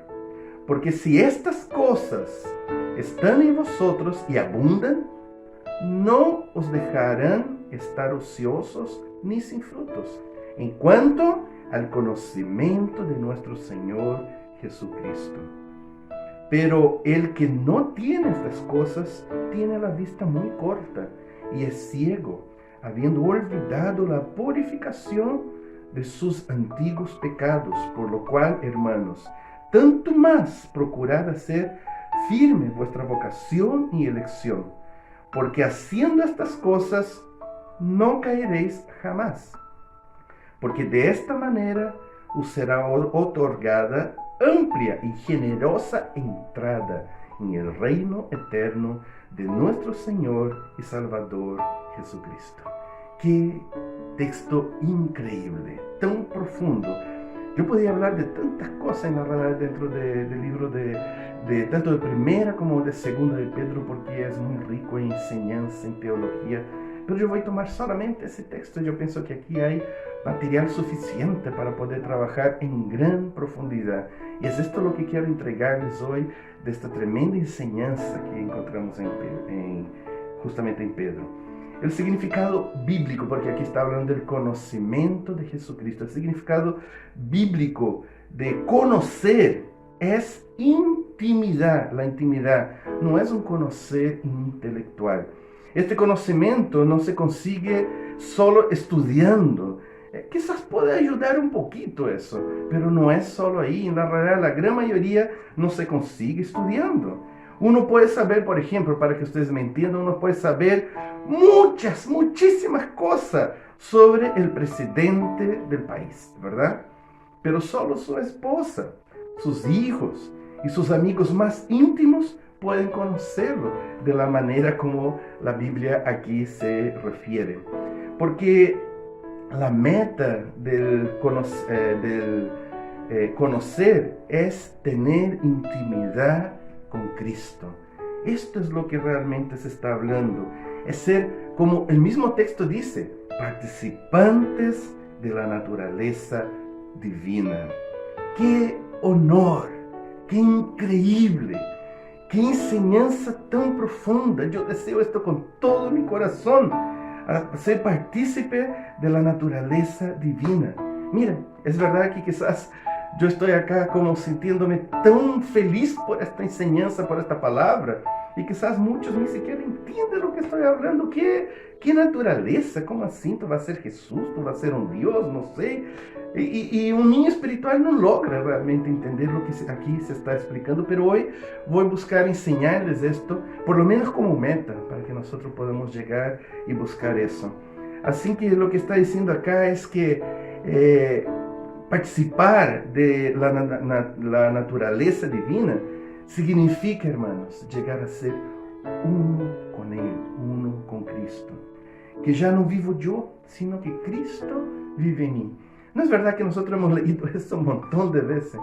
Porque si estas cosas están en vosotros y abundan, no os dejarán estar ociosos ni sin frutos, en cuanto al conocimiento de nuestro Señor Jesucristo. Pero el que no tiene estas cosas tiene la vista muy corta y es ciego, habiendo olvidado la purificación de sus antiguos pecados, por lo cual, hermanos, tanto más procurad hacer firme vuestra vocación y elección, porque haciendo estas cosas no caeréis jamás, porque de esta manera os será otorgada amplia y generosa entrada en el reino eterno de nuestro Señor y Salvador Jesucristo. Qué texto increíble, tan profundo. Yo podía hablar de tantas cosas en la realidad dentro del libro de tanto de primera como de segunda de Pedro, porque es muy rico en enseñanza, en teología. Pero yo voy a tomar solamente ese texto. Yo pienso que aquí hay material suficiente para poder trabajar en gran profundidad. Y es esto lo que quiero entregarles hoy de esta tremenda enseñanza que encontramos justamente en Pedro. El significado bíblico, porque aquí está hablando del conocimiento de Jesucristo. El significado bíblico de conocer es intimidad. La intimidad no es un conocer intelectual. Este conocimiento no se consigue solo estudiando. Quizás puede ayudar un poquito eso, pero no es solo ahí. En la realidad, la gran mayoría no se consigue estudiando. Uno puede saber, por ejemplo, para que ustedes me entiendan, uno puede saber muchísimas cosas sobre el presidente del país, ¿verdad? Pero solo su esposa, sus hijos y sus amigos más íntimos pueden conocerlo de la manera como la Biblia aquí se refiere. Porque la meta del conocer es tener intimidad con Cristo. Esto es lo que realmente se está hablando. Es ser, como el mismo texto dice, participantes de la naturaleza divina. ¡Qué honor! ¡Qué increíble! ¡Qué enseñanza tan profunda! Yo deseo esto con todo mi corazón, a ser partícipe de la naturaleza divina. Miren, es verdad que quizás yo estoy acá como sintiéndome tan feliz por esta enseñanza, por esta palabra, y quizás muchos ni siquiera entienden lo que estoy hablando. ¿Qué naturaleza? ¿Cómo así? ¿Tú vas a ser Jesús? ¿Tú vas a ser un Dios? No sé. Y un niño espiritual no logra realmente entender lo que aquí se está explicando, pero hoy voy a buscar enseñarles esto, por lo menos como meta, para que nosotros podamos llegar y buscar eso. Así que lo que está diciendo acá es que participar de la naturaleza divina significa, hermanos, llegar a ser uno con Él, uno con Cristo. Que ya no vivo yo, sino que Cristo vive en mí. ¿No es verdad que nosotros hemos leído esto un montón de veces?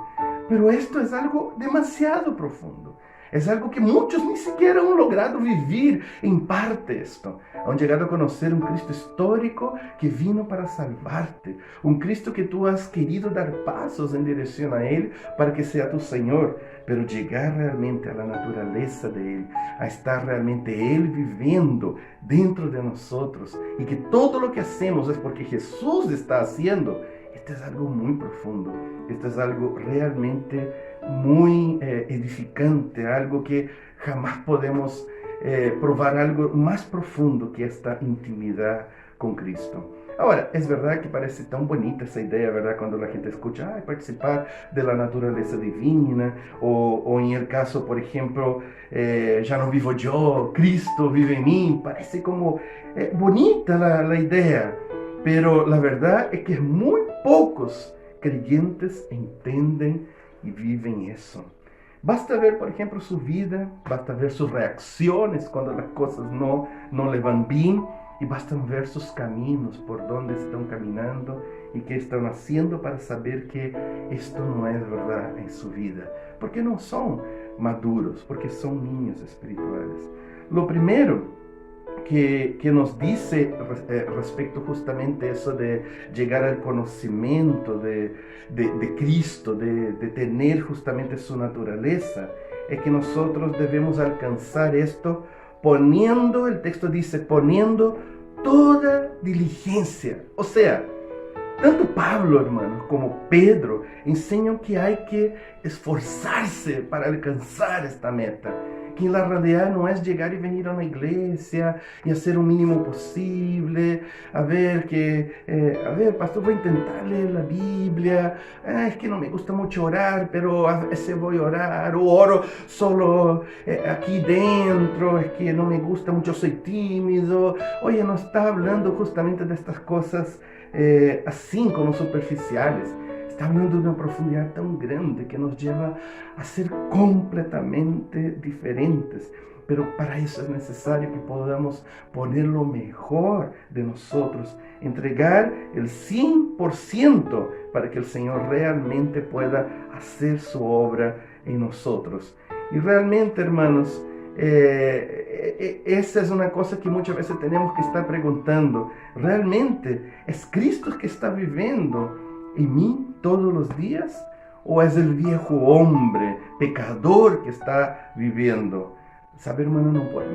Pero esto es algo demasiado profundo. Es algo que muchos ni siquiera han logrado vivir en parte esto. Han llegado a conocer un Cristo histórico que vino para salvarte. Un Cristo que tú has querido dar pasos en dirección a Él para que sea tu Señor. Pero llegar realmente a la naturaleza de Él, a estar realmente Él viviendo dentro de nosotros y que todo lo que hacemos es porque Jesús está haciendo. Esto es algo muy profundo. Esto es algo realmente muy edificante, algo que jamás podemos probar, algo más profundo que esta intimidad con Cristo. Ahora, es verdad que parece tan bonita esa idea, ¿verdad? Cuando la gente escucha participar de la naturaleza divina, o en el caso, por ejemplo, ya no vivo yo, Cristo vive en mí. Parece como bonita la idea, pero la verdad es que muy pocos creyentes entienden y viven eso. Basta ver, por ejemplo, su vida, basta ver sus reacciones cuando las cosas no le van bien, y basta ver sus caminos, por donde están caminando y qué están haciendo para saber que esto no es verdad en su vida. Porque no son maduros, porque son niños espirituales. Lo primero que nos dice respecto justamente a eso de llegar al conocimiento de Cristo, de tener justamente su naturaleza, es que nosotros debemos alcanzar esto poniendo, el texto dice, poniendo toda diligencia. O sea, tanto Pablo, hermanos, como Pedro enseñan que hay que esforzarse para alcanzar esta meta. Que en la realidad no es llegar y venir a una iglesia y hacer lo mínimo posible. A ver, pastor, voy a intentar leer la Biblia. Es que no me gusta mucho orar, pero a veces voy a orar. O oro solo aquí dentro. Es que no me gusta mucho, soy tímido. Oye, no está hablando justamente de estas cosas así como superficiales. Está hablando de una profundidad tan grande que nos lleva a ser completamente diferentes. Pero para eso es necesario que podamos poner lo mejor de nosotros, entregar el 100% para que el Señor realmente pueda hacer su obra en nosotros. Y realmente, hermanos, esa es una cosa que muchas veces tenemos que estar preguntando. ¿Realmente es Cristo que está viviendo en mí todos los días? ¿O es el viejo hombre pecador que está viviendo? Sabe, hermano, no puede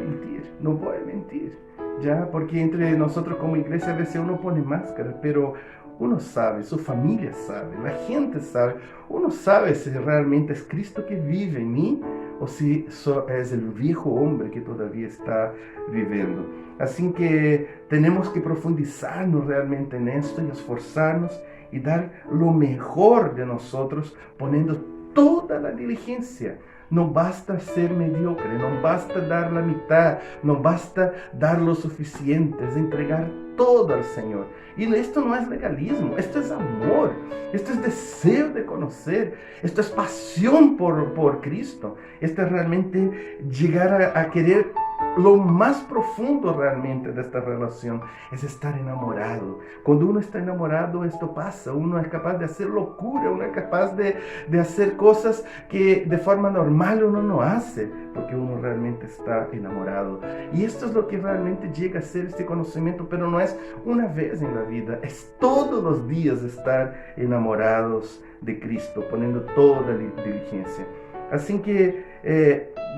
mentir, ya, porque entre nosotros como iglesia a veces uno pone máscara, pero uno sabe, su familia sabe, la gente sabe, uno sabe si realmente es Cristo que vive en mí o si es el viejo hombre que todavía está viviendo. Así que tenemos que profundizarnos realmente en esto y esforzarnos y dar lo mejor de nosotros poniendo toda la diligencia. No basta ser mediocre, no basta dar la mitad, no basta dar lo suficiente, es entregar todo al Señor. Y esto no es legalismo, esto es amor, esto es deseo de conocer, esto es pasión por Cristo, esto es realmente llegar a querer lo más profundo realmente de esta relación, es estar enamorado. Cuando uno está enamorado, esto pasa, uno es capaz de hacer locura, uno es capaz de hacer cosas que de forma normal uno no hace, porque uno realmente está enamorado. Y esto es lo que realmente llega a ser este conocimiento, pero no es una vez en la vida, es todos los días estar enamorados de Cristo, poniendo toda diligencia. Así que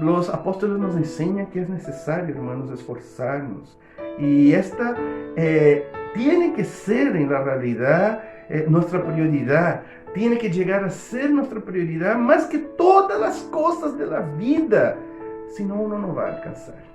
los apóstoles nos enseñan que es necesario, hermanos, esforzarnos. Y esta tiene que ser en la realidad nuestra prioridad. Tiene que llegar a ser nuestra prioridad más que todas las cosas de la vida. Si no, uno no va a alcanzar.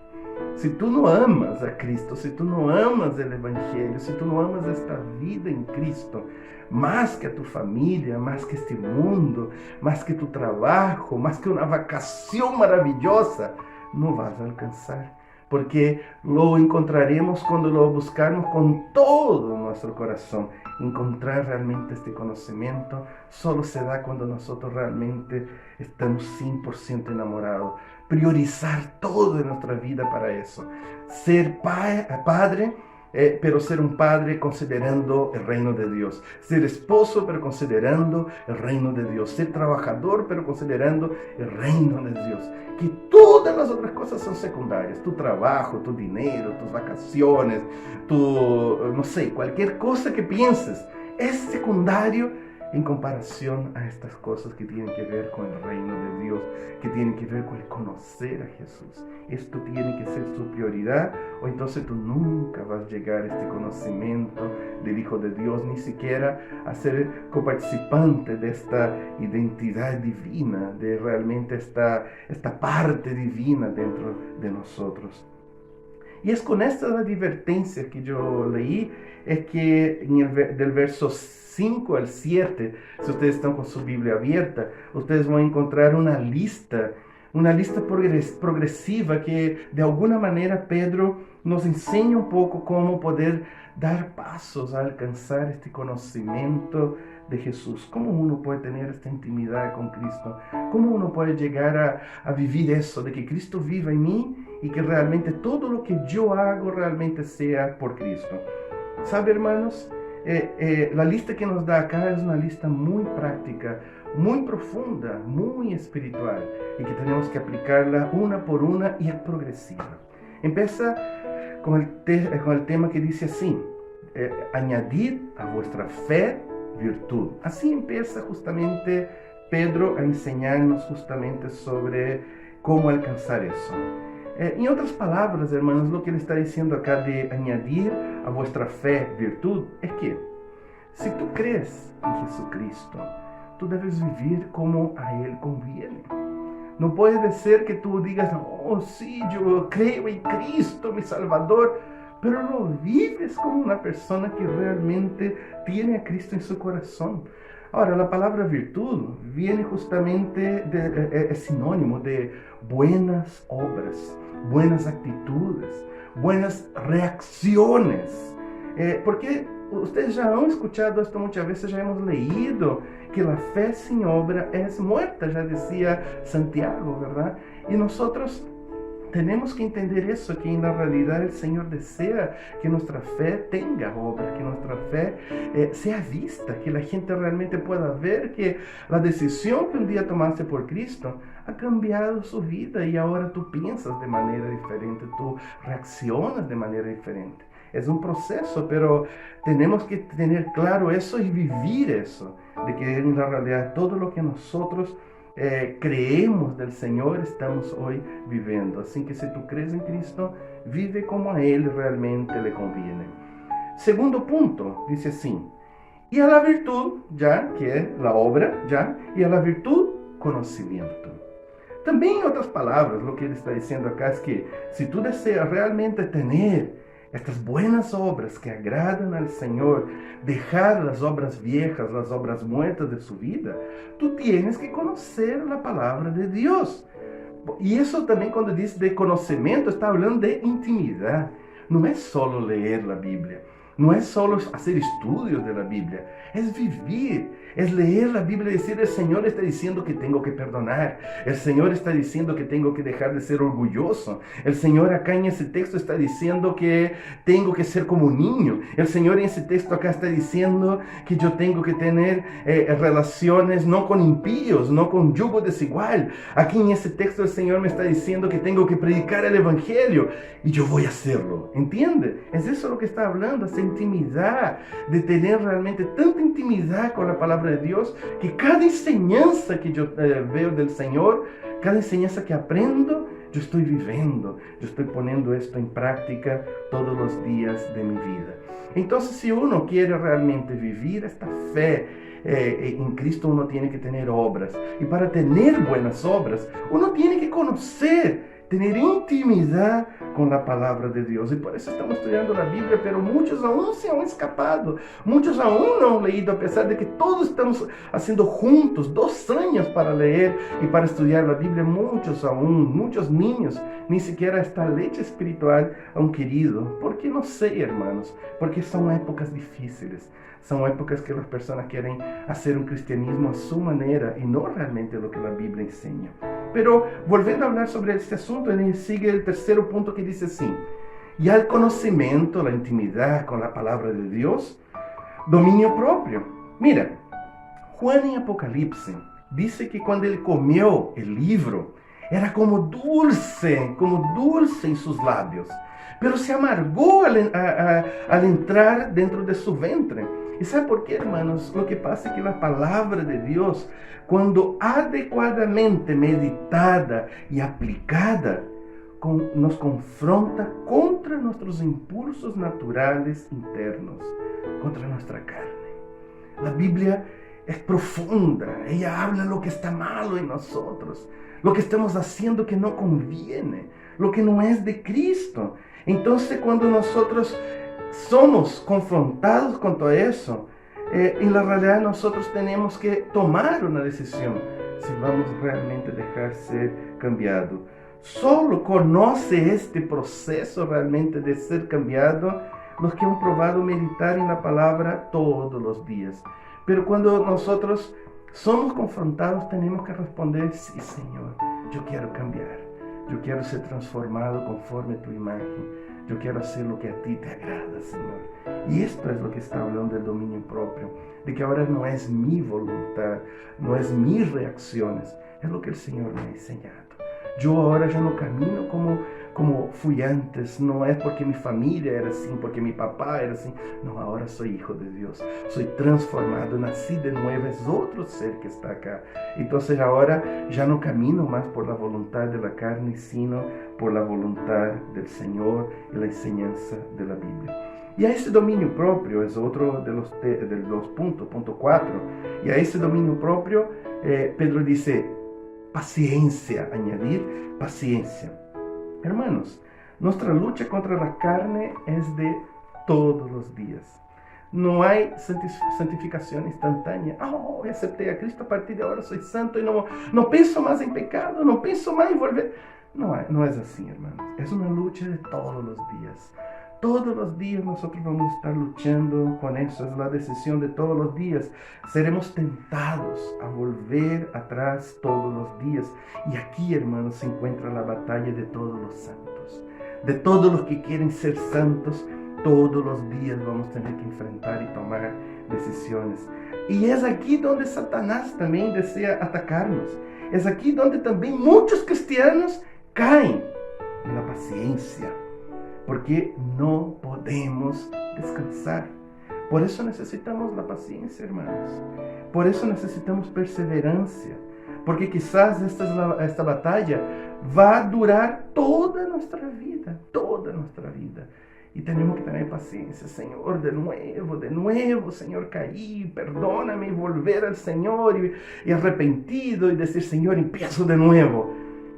Si tú no amas a Cristo, si tú no amas el Evangelio, si tú no amas esta vida en Cristo, más que a tu familia, más que este mundo, más que tu trabajo, más que una vacación maravillosa, no vas a alcanzar. Porque lo encontraremos cuando lo buscamos con todo nuestro corazón. Encontrar realmente este conocimiento solo se da cuando nosotros realmente estamos 100% enamorados. Priorizar todo en nuestra vida para eso. Ser padre pero ser un padre considerando el reino de Dios. Ser esposo, pero considerando el reino de Dios. Ser trabajador, pero considerando el reino de Dios. Que todas las otras cosas son secundarias. Tu trabajo, tu dinero, tus vacaciones, no sé, cualquier cosa que pienses es secundario en comparación a estas cosas que tienen que ver con el reino de Dios, que tienen que ver con el conocer a Jesús. Esto tiene que ser su prioridad, o entonces tú nunca vas a llegar a este conocimiento del Hijo de Dios, ni siquiera a ser coparticipante de esta identidad divina, de realmente esta parte divina dentro de nosotros. Y es con estas advertencias que yo leí, es que del verso 5 al 7, si ustedes están con su Biblia abierta, ustedes van a encontrar una lista progresiva que de alguna manera Pedro nos enseña un poco cómo poder dar pasos a alcanzar este conocimiento de Jesús. Cómo uno puede tener esta intimidad con Cristo. Cómo uno puede llegar a vivir eso, de que Cristo viva en mí y que realmente todo lo que yo hago realmente sea por Cristo. ¿Sabe, hermanos? La lista que nos da acá es una lista muy práctica, muy profunda, muy espiritual, y que tenemos que aplicarla una por una, y es progresiva. Empieza con el tema que dice así: añadid a vuestra fe virtud. Así empieza justamente Pedro a enseñarnos justamente sobre cómo alcanzar eso. En otras palabras, hermanos, lo que él está diciendo acá de añadir a vuestra fe virtud es que si tú crees en Jesucristo, tú debes vivir como a Él conviene. No puede ser que tú digas, oh sí, yo creo en Cristo, mi Salvador, pero no vives como una persona que realmente tiene a Cristo en su corazón. Ahora, la palabra virtud viene justamente, es sinónimo de buenas obras, buenas actitudes, buenas reacciones. Porque ustedes ya han escuchado esto muchas veces, ya hemos leído que la fe sin obra es muerta, ya decía Santiago, ¿verdad? Y nosotros tenemos que entender eso, que en la realidad el Señor desea que nuestra fe tenga obra, que nuestra fe sea vista, que la gente realmente pueda ver que la decisión que un día tomaste por Cristo ha cambiado su vida y ahora tú piensas de manera diferente, tú reaccionas de manera diferente. Es un proceso, pero tenemos que tener claro eso y vivir eso, de que en la realidad todo lo que nosotros creemos del Señor estamos hoy viviendo. Así que si tú crees en Cristo, vive como a Él realmente le conviene. Segundo punto, dice así: y a la virtud, ya que es la obra, ya, y a la virtud, conocimiento. También en otras palabras, lo que él está diciendo acá es que si tú deseas realmente tener estas buenas obras que agradan al Señor, dejar las obras viejas, las obras muertas de su vida, tú tienes que conocer la palabra de Dios. Y eso también, cuando dice de conocimiento, está hablando de intimidad. No es solo leer la Biblia, no es solo hacer estudios de la Biblia, es vivir, es leer la Biblia y decir: el Señor está diciendo que tengo que perdonar, el Señor está diciendo que tengo que dejar de ser orgulloso, el Señor acá en ese texto está diciendo que tengo que ser como un niño, el Señor en ese texto acá está diciendo que yo tengo que tener relaciones no con impíos, no con yugo desigual. Aquí en ese texto el Señor me está diciendo que tengo que predicar el Evangelio y yo voy a hacerlo, ¿entiende? Es eso lo que está hablando, esa intimidad, de tener realmente tanta intimidad con la palabra de Dios, que cada enseñanza que yo veo del Señor, cada enseñanza que aprendo, yo estoy viviendo, yo estoy poniendo esto en práctica todos los días de mi vida. Entonces, si uno quiere realmente vivir esta fe en Cristo, uno tiene que tener obras. Y para tener buenas obras, uno tiene que conocer, tener intimidad con la palabra de Dios. Y por eso estamos estudiando la Biblia, pero muchos aún se han escapado, muchos aún no han leído, a pesar de que todos estamos haciendo juntos 2 años para leer y para estudiar la Biblia. Muchos niños, ni siquiera esta leche espiritual han querido. ¿Por qué? No sé, hermanos, porque son épocas difíciles. Son épocas que las personas quieren hacer un cristianismo a su manera y no realmente lo que la Biblia enseña. Pero volviendo a hablar sobre este asunto, él sigue el tercer punto que dice así: Y al conocimiento, la intimidad con la palabra de Dios, dominio propio. Mira, Juan en Apocalipsis dice que cuando él comió el libro, era como dulce en sus labios, pero se amargó al entrar dentro de su ventre. ¿Y sabe por qué, hermanos? Lo que pasa es que la palabra de Dios, cuando adecuadamente meditada y aplicada, nos confronta contra nuestros impulsos naturales internos, contra nuestra carne. La Biblia es profunda, ella habla lo que está malo en nosotros, lo que estamos haciendo que no conviene, lo que no es de Cristo. Entonces, cuando nosotros somos confrontados con todo eso, en la realidad nosotros tenemos que tomar una decisión si vamos realmente a dejar ser cambiado. Solo conoce este proceso realmente de ser cambiado los que han probado meditar en la palabra todos los días. Pero cuando nosotros somos confrontados, tenemos que responder: sí, Señor, yo quiero cambiar. Yo quiero ser transformado conforme tu imagen. Yo quiero hacer lo que a ti te agrada, Señor. Y esto es lo que está hablando del dominio propio, de que ahora no es mi voluntad, no es mis reacciones, es lo que el Señor me ha enseñado. Yo ahora ya no camino como fui antes, no es porque mi familia era así, porque mi papá era así. No, ahora soy hijo de Dios, soy transformado, nací de nuevo, es otro ser que está acá. Entonces ahora ya no camino más por la voluntad de la carne, sino por la voluntad del Señor y la enseñanza de la Biblia. Y a ese dominio propio es otro de los puntos, punto 4. Y a ese dominio propio Pedro dice: paciencia, añadir paciencia. Hermanos, nuestra lucha contra la carne es de todos los días. No hay santificación instantánea. Oh, acepté a Cristo, a partir de ahora soy santo y no pienso más en pecado, no pienso más en volver. No es así, hermanos. Es una lucha de todos los días. Todos los días nosotros vamos a estar luchando con eso. Es la decisión de todos los días. Seremos tentados a volver atrás todos los días. Y aquí, hermanos, se encuentra la batalla de todos los santos. De todos los que quieren ser santos, todos los días vamos a tener que enfrentar y tomar decisiones. Y es aquí donde Satanás también desea atacarnos. Es aquí donde también muchos cristianos caen en la paciencia, porque no podemos descansar. Por eso necesitamos la paciencia, hermanos. Por eso necesitamos perseverancia, porque quizás esta batalla va a durar toda nuestra vida, Y tenemos que tener paciencia. Señor, de nuevo, Señor, caí, perdóname, y volver al Señor y arrepentido y decir: Señor, empiezo de nuevo.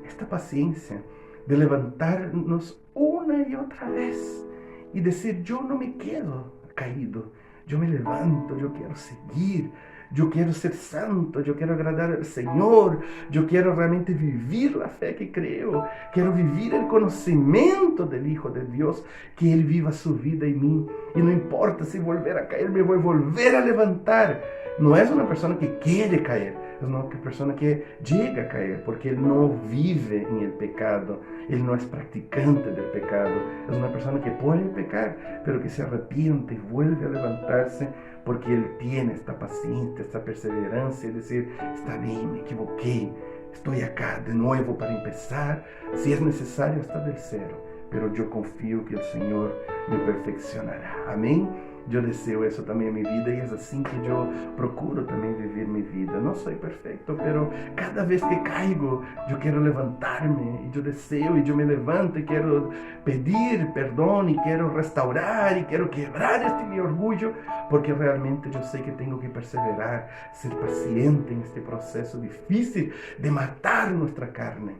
Esta paciencia de levantarnos una y otra vez y decir: yo no me quedo caído, yo me levanto, yo quiero seguir, yo quiero ser santo, yo quiero agradar al Señor, yo quiero realmente vivir la fe que creo, quiero vivir el conocimiento del Hijo de Dios, que Él viva su vida en mí, y no importa si volver a caer, me voy a volver a levantar. No es una persona que quiere caer, es una persona que llega a caer, porque él no vive en el pecado, él no es practicante del pecado, es una persona que puede pecar, pero que se arrepiente y vuelve a levantarse, porque él tiene esta paciencia, esta perseverancia, es decir: está bien, me equivoqué, estoy acá de nuevo para empezar, si es necesario hasta del cero, pero yo confío que el Señor me perfeccionará. Amén. Yo deseo eso también en mi vida, y es así que yo procuro también vivir mi vida. No soy perfecto, pero cada vez que caigo, yo quiero levantarme, y yo deseo, y yo me levanto, y quiero pedir perdón, y quiero restaurar, y quiero quebrar mi orgullo, porque realmente yo sé que tengo que perseverar, ser paciente en este proceso difícil de matar nuestra carne.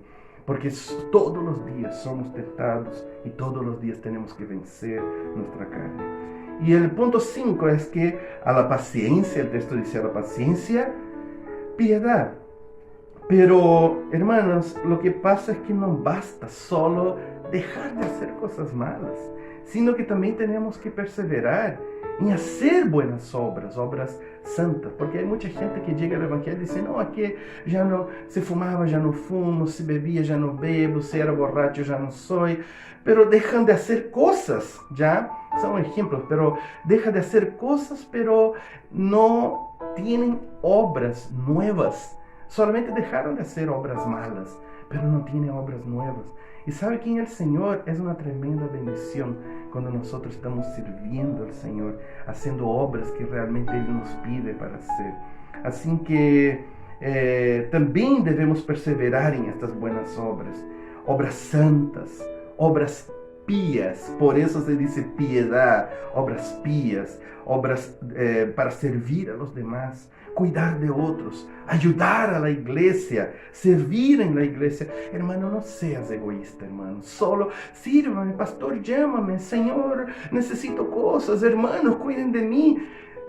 Porque todos los días somos tentados y todos los días tenemos que vencer nuestra carne. Y el punto 5 es que a la paciencia, el texto dice: a la paciencia, piedad. Pero, hermanos, lo que pasa es que no basta solo dejar de hacer cosas malas, sino que también tenemos que perseverar en hacer buenas obras santas, porque hay mucha gente que llega al Evangelio y dice, no, aquí ya no, se fumaba, ya no fumo, se bebía, ya no bebo, se era borracho, ya no soy, pero dejan de hacer cosas, ¿ya? Son ejemplos, pero dejan de hacer cosas, pero no tienen obras nuevas, solamente dejaron de hacer obras malas, pero no tienen obras nuevas. Y sabe que en el Señor es una tremenda bendición cuando nosotros estamos sirviendo al Señor, haciendo obras que realmente Él nos pide para hacer. Así que también debemos perseverar en estas buenas obras santas, obras pías, por eso se dice piedad, obras pías, obras para servir a los demás, cuidar de otros, ayudar a la iglesia, servir en la iglesia. Hermano, no seas egoísta, hermano. Solo sírvame, pastor, llámame, Señor, necesito cosas, hermanos, cuiden de mí.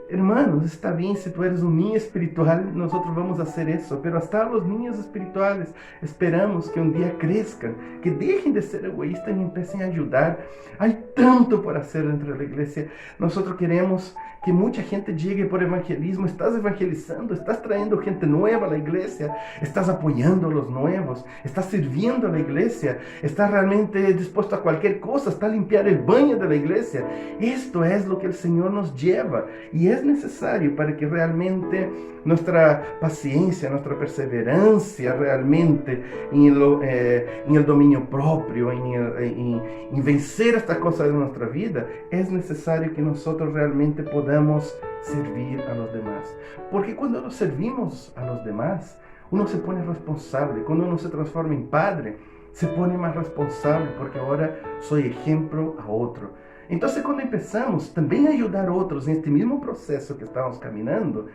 Hermanos, está bien si tú eres un niño espiritual, nosotros vamos a hacer eso, pero hasta los niños espirituales esperamos que un día crezcan, que dejen de ser egoístas y empiecen a ayudar. Hay tanto por hacer dentro de la iglesia. Nosotros queremos que mucha gente llegue por evangelismo. Estás evangelizando, estás trayendo gente nueva a la iglesia, estás apoyando a los nuevos, estás sirviendo a la iglesia, estás realmente dispuesto a cualquier cosa, hasta limpiar el baño de la iglesia. Esto es lo que el Señor nos lleva y es necesario para que realmente nuestra paciencia, nuestra perseverancia realmente en el dominio propio, en vencer estas cosas de nuestra vida, es necesario que nosotros realmente podamos servir a los demás. Porque cuando nos servimos a los demás, uno se pone responsable. Cuando uno se transforma en padre, se pone más responsable porque ahora soy ejemplo a otro. Entonces, cuando empezamos también a ayudar a otros en este mismo proceso que estamos caminando,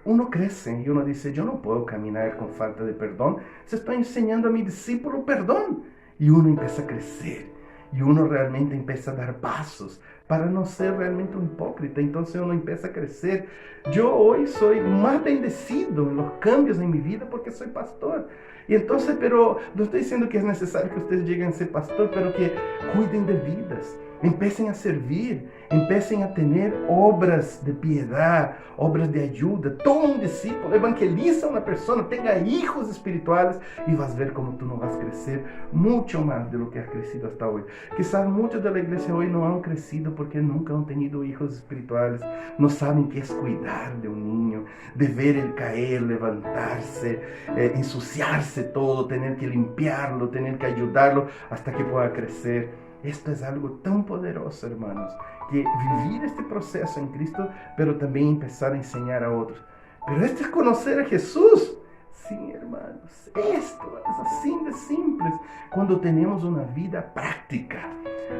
uno crece y uno dice, yo no puedo caminar con falta de perdón, se estoy enseñando a mi discípulo perdón. Y uno empieza a crecer y uno realmente empieza a dar pasos para no ser realmente un hipócrita. Entonces uno empieza a crecer. Yo hoy soy más bendecido en los cambios en mi vida porque soy pastor. Y entonces, pero no estoy diciendo que es necesario que ustedes lleguen a ser pastor, pero que cuiden de vidas, empiecen a servir, empiecen a tener obras de piedad, obras de ayuda. Toma un discípulo, evangeliza a una persona, tenga hijos espirituales y vas a ver cómo tú no vas a crecer mucho más de lo que has crecido hasta hoy. Quizás muchos de la iglesia hoy no han crecido porque nunca han tenido hijos espirituales, no saben qué es cuidar de un niño, de ver él caer, levantarse, ensuciarse todo, tener que limpiarlo, tener que ayudarlo hasta que pueda crecer. Esto es algo tan poderoso, hermanos, que vivir este proceso en Cristo, pero también empezar a enseñar a otros. Pero esto es conocer a Jesús. Sí, hermanos, esto es así de simple. Cuando tenemos una vida práctica,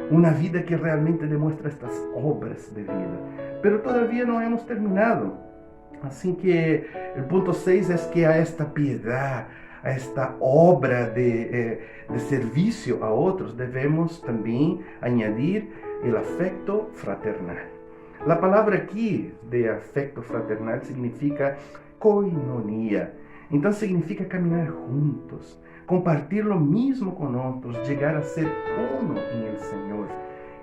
una vida que realmente demuestra estas obras de vida. Pero todavía no hemos terminado. Así que el punto 6 es que a esta piedad, a esta obra de servicio a otros, debemos también añadir el afecto fraternal. La palabra aquí de afecto fraternal significa koinonia. Entonces significa caminar juntos, compartir lo mismo con otros, llegar a ser uno en el Señor.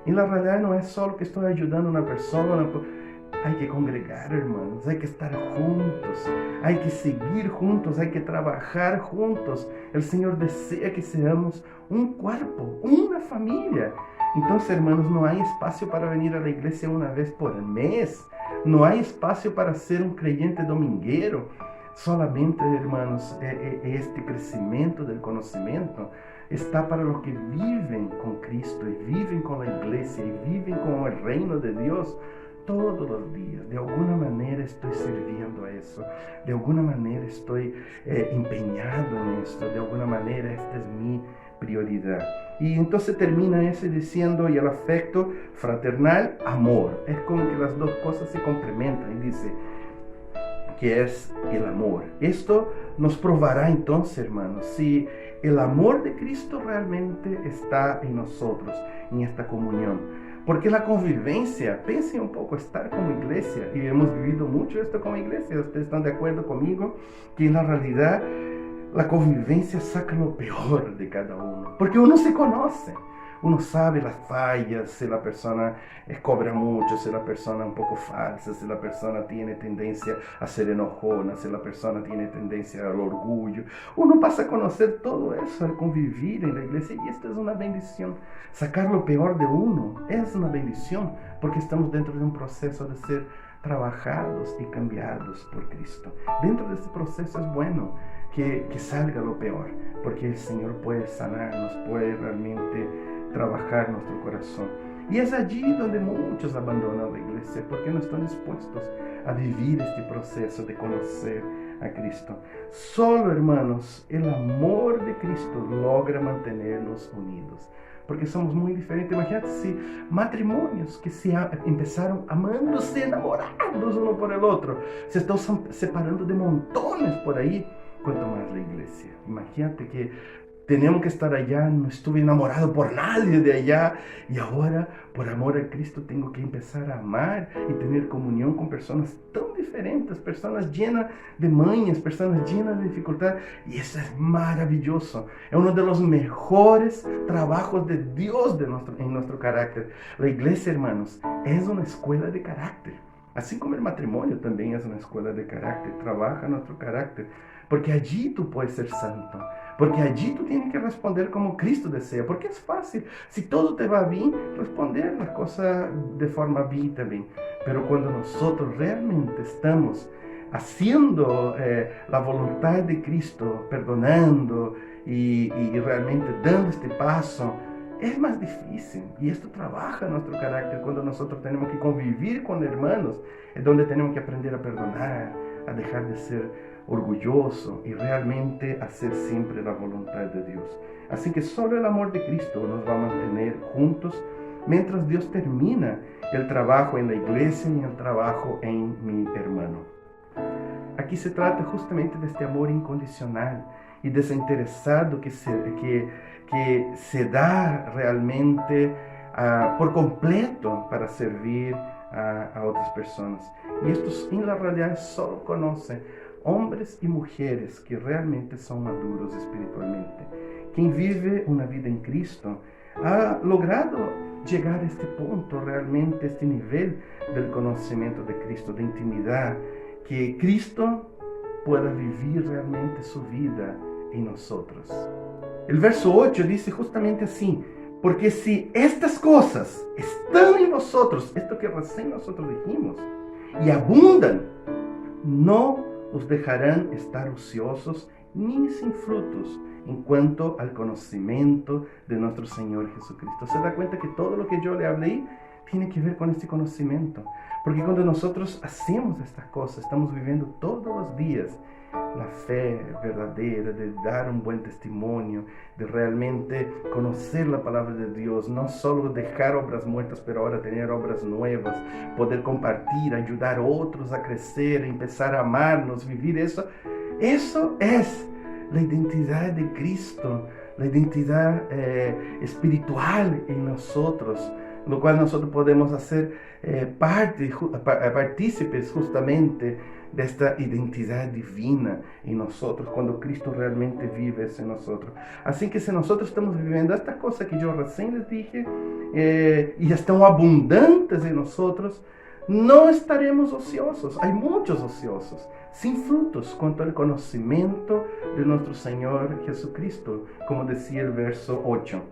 En la realidad no es solo que estoy ayudando a una persona. Hay que congregar, hermanos, hay que estar juntos, hay que seguir juntos, hay que trabajar juntos. El Señor desea que seamos un cuerpo, una familia. Entonces, hermanos, no hay espacio para venir a la iglesia una vez por mes. No hay espacio para ser un creyente dominguero. Solamente, hermanos, este crecimiento del conocimiento está para los que viven con Cristo y viven con la iglesia y viven con el reino de Dios. Todos los días, de alguna manera estoy sirviendo a eso, de alguna manera estoy empeñado en esto, de alguna manera esta es mi prioridad. Y entonces termina ese diciendo, y el afecto fraternal, amor. Es como que las dos cosas se complementan y dice que es el amor. Esto nos probará entonces, hermanos, si el amor de Cristo realmente está en nosotros, en esta comunión. Porque la convivencia, piensen un poco, estar como iglesia, y hemos vivido mucho esto como iglesia, ustedes están de acuerdo conmigo, que en la realidad la convivencia saca lo peor de cada uno, porque uno se conoce, uno sabe las fallas, si la persona cobra mucho, si la persona es un poco falsa, si la persona tiene tendencia a ser enojona, si la persona tiene tendencia al orgullo. Uno pasa a conocer todo eso al convivir en la iglesia y esto es una bendición. Sacar lo peor de uno es una bendición porque estamos dentro de un proceso de ser trabajados y cambiados por Cristo. Dentro de este proceso es bueno que salga lo peor, porque el Señor puede sanarnos, puede realmente trabajar nuestro corazón. Y es allí donde muchos abandonan la iglesia, porque no están dispuestos a vivir este proceso de conocer a Cristo. Solo, hermanos, el amor de Cristo logra mantenernos unidos, porque somos muy diferentes. Imagínate si matrimonios que empezaron amándose, enamorados uno por el otro, se están separando de montones por ahí, cuanto más la iglesia. Imagínate que tenemos que estar allá, no estuve enamorado por nadie de allá y ahora por amor a Cristo tengo que empezar a amar y tener comunión con personas tan diferentes, personas llenas de mañas, personas llenas de dificultad, y eso es maravilloso. Es uno de los mejores trabajos de Dios en nuestro carácter. La iglesia, hermanos, es una escuela de carácter, así como el matrimonio también es una escuela de carácter, trabaja nuestro carácter. Porque allí tú puedes ser santo. Porque allí tú tienes que responder como Cristo desea. Porque es fácil. Si todo te va bien, responder las cosas de forma bien también. Pero cuando nosotros realmente estamos haciendo la voluntad de Cristo, perdonando y realmente dando este paso, es más difícil. Y esto trabaja nuestro carácter cuando nosotros tenemos que convivir con hermanos. Es donde tenemos que aprender a perdonar, a dejar de ser orgulloso y realmente hacer siempre la voluntad de Dios. Así que solo el amor de Cristo nos va a mantener juntos mientras Dios termina el trabajo en la iglesia y el trabajo en mi hermano. Aquí se trata justamente de este amor incondicional y desinteresado que se da realmente por completo para servir a otras personas. Y estos en la realidad solo conocen hombres y mujeres que realmente son maduros espiritualmente. Quien vive una vida en Cristo ha logrado llegar a este punto, realmente, este nivel del conocimiento de Cristo, de intimidad, que Cristo pueda vivir realmente su vida en nosotros. El verso 8 dice justamente así: porque si estas cosas están en vosotros, esto que recién nosotros dijimos, y abundan, no os dejarán estar ociosos ni sin frutos en cuanto al conocimiento de nuestro Señor Jesucristo. ¿Se da cuenta que todo lo que yo le hablé tiene que ver con este conocimiento? Porque cuando nosotros hacemos estas cosas, estamos viviendo todos los días la fe verdadera, de dar un buen testimonio, de realmente conocer la palabra de Dios, no solo dejar obras muertas, pero ahora tener obras nuevas, poder compartir, ayudar a otros a crecer, empezar a amarnos, vivir eso. Eso es la identidad de Cristo, la identidad espiritual en nosotros, lo cual nosotros podemos hacer partícipes justamente de esta identidad divina en nosotros, cuando Cristo realmente vive en nosotros. Así que si nosotros estamos viviendo estas cosas que yo recién les dije, y están abundantes en nosotros, no estaremos ociosos. Hay muchos ociosos, sin frutos, cuanto al conocimiento de nuestro Señor Jesucristo, como decía el verso 8.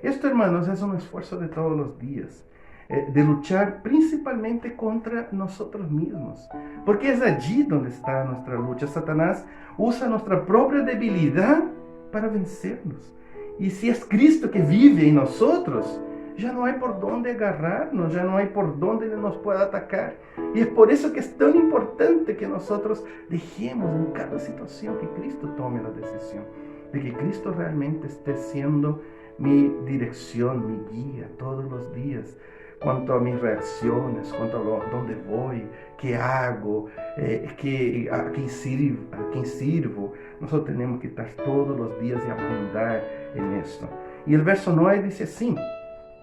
Esto, hermanos, es un esfuerzo de todos los días, de luchar principalmente contra nosotros mismos, porque es allí donde está nuestra lucha. Satanás usa nuestra propia debilidad para vencernos, y si es Cristo que vive en nosotros, ya no hay por dónde agarrarnos, ya no hay por dónde nos pueda atacar. Y es por eso que es tan importante que nosotros dejemos en cada situación que Cristo tome la decisión, de que Cristo realmente esté siendo mi dirección, mi guía todos los días, cuanto a mis reacciones, cuanto a dónde voy, qué hago, a quién sirvo. Nosotros tenemos que estar todos los días y abundar en esto. Y el verso 9 dice así,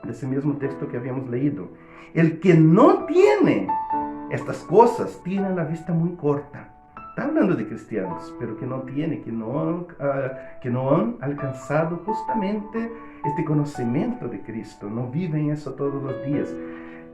de ese mismo texto que habíamos leído: el que no tiene estas cosas tiene la vista muy corta, Está hablando de cristianos, pero que no han alcanzado justamente este conocimiento de Cristo, no viven eso todos los días.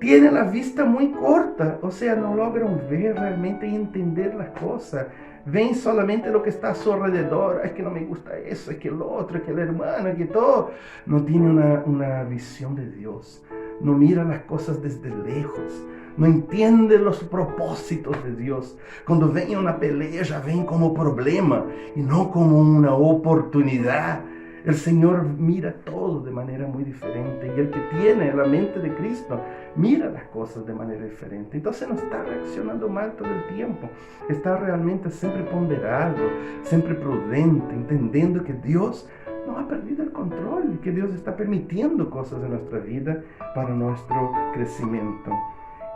Tienen la vista muy corta, o sea, no logran ver realmente y entender las cosas. Ven solamente lo que está a su alrededor. Es que no me gusta eso, es que el otro, es que la hermana, es que todo. No tiene una visión de Dios. No mira las cosas desde lejos. No entiende los propósitos de Dios. Cuando ven una pelea, ya ven como problema y no como una oportunidad. El Señor mira todo de manera muy diferente, y el que tiene la mente de Cristo mira las cosas de manera diferente. Entonces no está reaccionando mal todo el tiempo, está realmente siempre ponderado, siempre prudente, entendiendo que Dios no ha perdido el control y que Dios está permitiendo cosas en nuestra vida para nuestro crecimiento.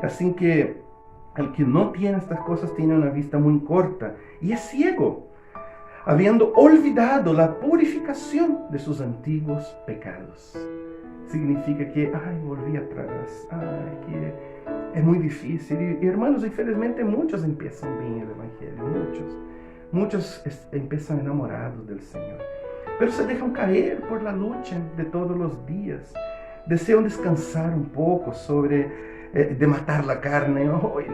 Así que el que no tiene estas cosas tiene una vista muy corta y es ciego, habiendo olvidado la purificación de sus antiguos pecados. Significa que, volví atrás, que es muy difícil. Y hermanos, infelizmente muchos empiezan bien el Evangelio, muchos empiezan enamorados del Señor, pero se dejan caer por la lucha de todos los días. Desean descansar un poco de matar la carne. No, es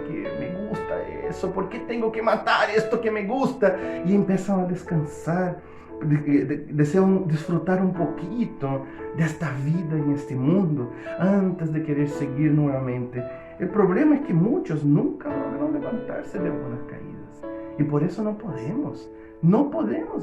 que me gusta eso, ¿por qué tengo que matar esto que me gusta? Y empiezan a descansar, desean disfrutar un poquito de esta vida en este mundo antes de querer seguir nuevamente. El problema es que muchos nunca logran levantarse de algunas caídas, y por eso no podemos,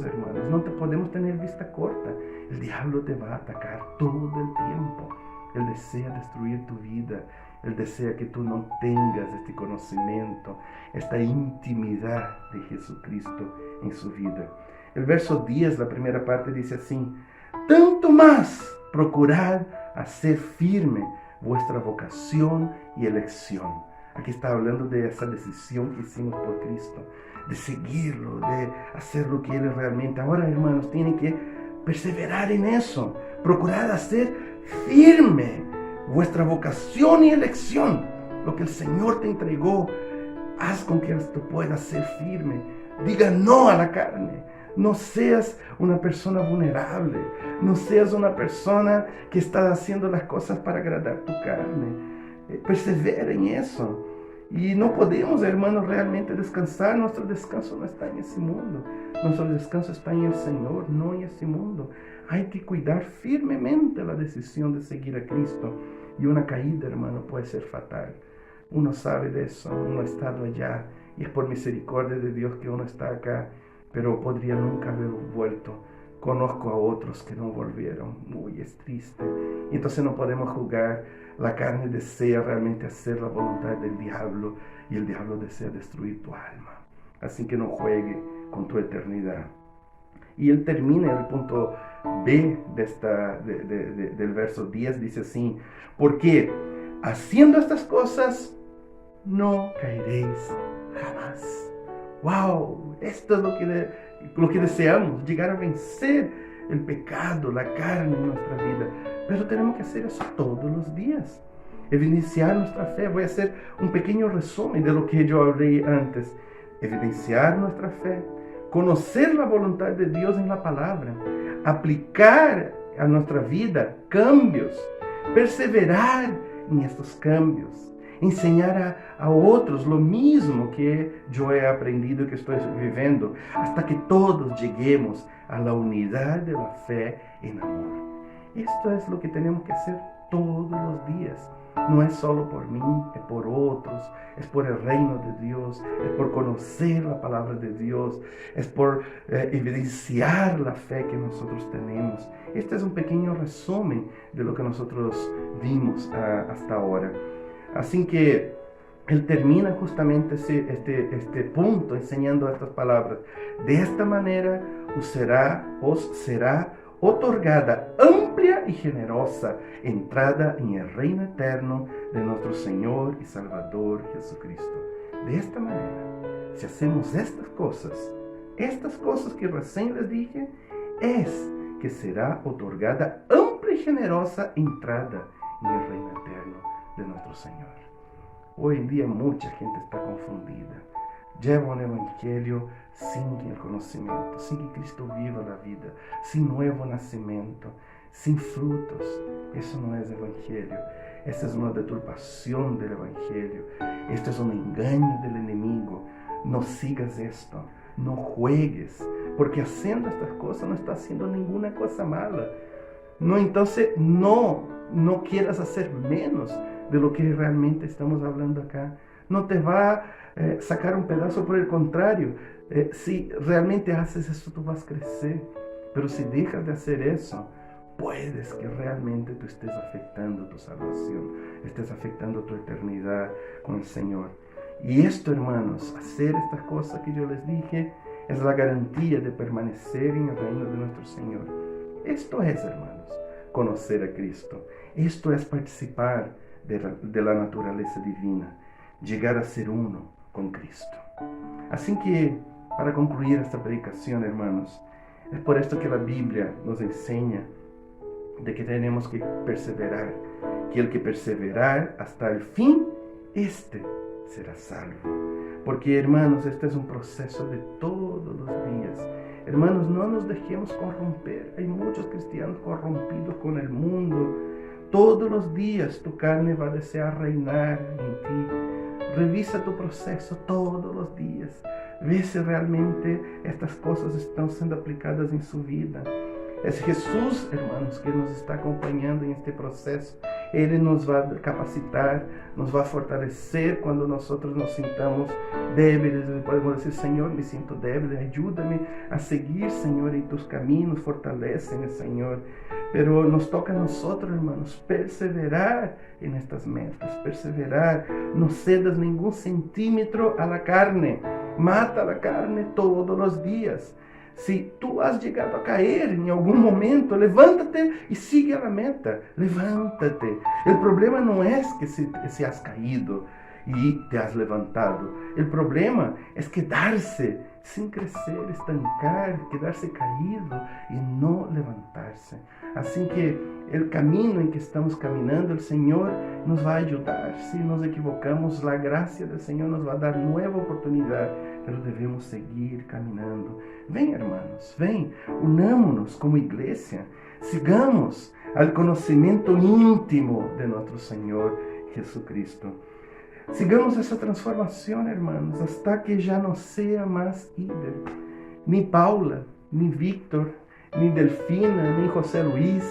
hermanos, no te podemos tener vista corta. El diablo te va a atacar todo el tiempo. Él desea destruir tu vida. Él desea que tú no tengas este conocimiento, esta intimidad de Jesucristo en su vida. El verso 10, la primera parte, dice así: tanto más procurad hacer firme vuestra vocación y elección. Aquí está hablando de esa decisión que hicimos por Cristo, de seguirlo, de hacer lo que Él realmente. Ahora, hermanos, tienen que perseverar en eso. Procurad hacer firme vuestra vocación y elección. Lo que el Señor te entregó, haz con que esto pueda ser firme. Diga no a la carne. No seas una persona vulnerable. No seas una persona que está haciendo las cosas para agradar tu carne. Persevera en eso. Y no podemos, hermanos, realmente descansar. Nuestro descanso no está en ese mundo. Nuestro descanso está en el Señor, no en ese mundo. Hay que cuidar firmemente la decisión de seguir a Cristo. Y una caída, hermano, puede ser fatal. Uno sabe de eso, uno ha estado allá. Y es por misericordia de Dios que uno está acá. Pero podría nunca haber vuelto. Conozco a otros que no volvieron. Uy, es triste. Y entonces no podemos jugar. La carne desea realmente hacer la voluntad del diablo, y el diablo desea destruir tu alma. Así que no juegue con tu eternidad. Y él termina en el punto B del verso 10, dice así: porque haciendo estas cosas no caeréis jamás. ¡Wow! Esto es lo que deseamos, llegar a vencer el pecado, la carne en nuestra vida. Pero tenemos que hacer eso todos los días. Evidenciar nuestra fe. Voy a hacer un pequeño resumen de lo que yo hablé antes. Evidenciar nuestra fe. Conocer la voluntad de Dios en la palabra. Aplicar a nuestra vida cambios. Perseverar en estos cambios. Enseñar a otros lo mismo que yo he aprendido y que estoy viviendo, hasta que todos lleguemos a la unidad de la fe en amor. Esto es lo que tenemos que hacer todos los días. No es solo por mí, es por otros, es por el reino de Dios, es por conocer la palabra de Dios, es por evidenciar la fe que nosotros tenemos. Este es un pequeño resumen de lo que nosotros vimos hasta ahora. Así que él termina justamente este punto enseñando estas palabras. De esta manera os será otorgada amplia y generosa entrada en el reino eterno de nuestro Señor y Salvador Jesucristo. De esta manera, si hacemos estas cosas que recién les dije, es que será otorgada amplia y generosa entrada en el reino eterno de nuestro Señor. Hoy en día mucha gente está confundida. lleva un evangelio sin el conocimiento, sin que Cristo viva la vida, sin nuevo nacimiento, sin frutos. Eso no es evangelio. Esta es una deturpación del evangelio. Esto es un engaño del enemigo. No sigas esto, no juegues, porque haciendo estas cosas no estás haciendo ninguna cosa mala. No, entonces no quieras hacer menos de lo que realmente estamos hablando acá. No te va a sacar un pedazo, por el contrario. Si realmente haces eso, tú vas a crecer. Pero si dejas de hacer eso, puedes que realmente tú estés afectando tu salvación, estés afectando tu eternidad con el Señor. Y esto, hermanos, hacer estas cosas que yo les dije, es la garantía de permanecer en el reino de nuestro Señor. Esto es, hermanos, conocer a Cristo. Esto es participar de la naturaleza divina, llegar a ser uno con Cristo. Así que, para concluir esta predicación, hermanos, es por esto que la Biblia nos enseña de que tenemos que perseverar, que el que perseverar hasta el fin, este será salvo. Porque, hermanos, este es un proceso de todos los días. Hermanos, no nos dejemos corromper. Hay muchos cristianos corrompidos con el mundo. Todos los días tu carne va a desear reinar en ti. Revisa tu proceso todos los días. Ve si realmente estas cosas están siendo aplicadas en su vida. Es Jesús, hermanos, que nos está acompañando en este proceso. Ele nos va a capacitar, nos va a fortalecer cuando nosotros nos sintamos débiles. Podemos decir, Señor, me siento débil, ayúdame a seguir, Señor, en tus caminos, fortaléceme, Señor. Pero nos toca a nosotros, hermanos, perseverar en estas metas, perseverar. No cedas ningún centímetro a la carne. Mata la carne todos los días. Si tú has llegado a caer en algún momento, levántate y sigue a la meta. Levántate. El problema no es que si has caído y te has levantado. El problema es quedarse sin crecer, estancar, quedarse caído y no levantarse. Así que el camino en que estamos caminando, el Señor nos va a ayudar. Si nos equivocamos, la gracia del Señor nos va a dar nueva oportunidad, pero debemos seguir caminando. Ven, hermanos, ven, unámonos como iglesia, sigamos al conocimiento íntimo de nuestro Señor Jesucristo. Sigamos esa transformación, hermanos, hasta que ya no sea más Ida, ni Paula, ni Víctor, ni Delfina, ni José Luis,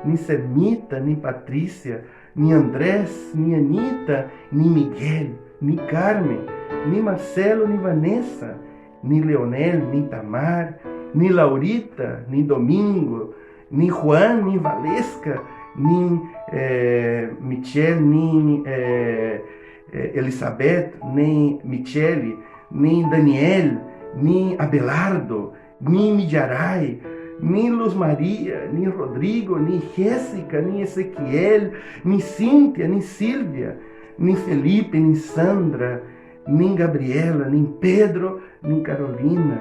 ni Semita, ni Patricia, ni Andrés, ni Anita, ni Miguel, ni Carmen, ni Marcelo, ni Vanessa, ni Leonel, ni Tamar, ni Laurita, ni Domingo, ni Juan, ni Valesca, ni Michelle, ni Elizabeth, ni Michele, ni Daniel, ni Abelardo, ni Millaray, ni Luz María, ni Rodrigo, ni Jéssica, ni Ezequiel, ni Cíntia, ni Silvia, ni Felipe, ni Sandra, ni Gabriela, ni Pedro, ni Carolina,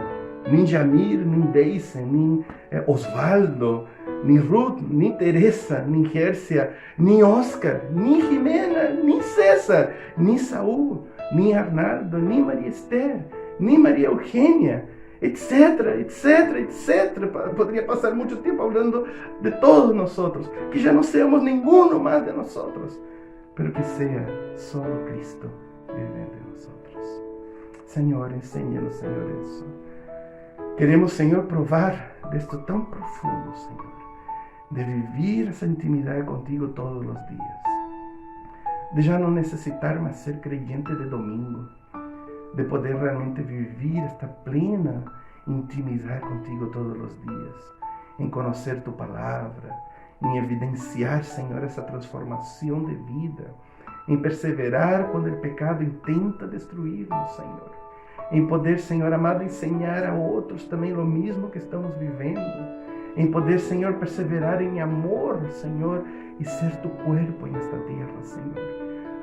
ni Jamir, ni Deisen, ni Osvaldo, ni Ruth, ni Teresa, ni Gercia, ni Oscar, ni Jimena, ni César, ni Saúl, ni Arnaldo, ni María Esther, ni María Eugenia, etcétera, etcétera, etcétera. Podría pasar mucho tiempo hablando de todos nosotros, que ya no seamos ninguno más de nosotros, pero que sea solo Cristo viviendo en nosotros. Señor, enséñanos, Señor, eso. Queremos, Señor, probar de esto tan profundo, Señor, de vivir esa intimidad contigo todos los días, de ya no necesitar más ser creyente de domingo, de poder realmente vivir esta plena intimidad contigo todos los días, en conocer tu palabra, en evidenciar, Señor, esa transformación de vida, en perseverar cuando el pecado intenta destruirnos, Señor, en poder, Señor amado, enseñar a otros también lo mismo que estamos viviendo, en poder, Señor, perseverar en amor, Señor, y ser tu cuerpo en esta tierra, Señor.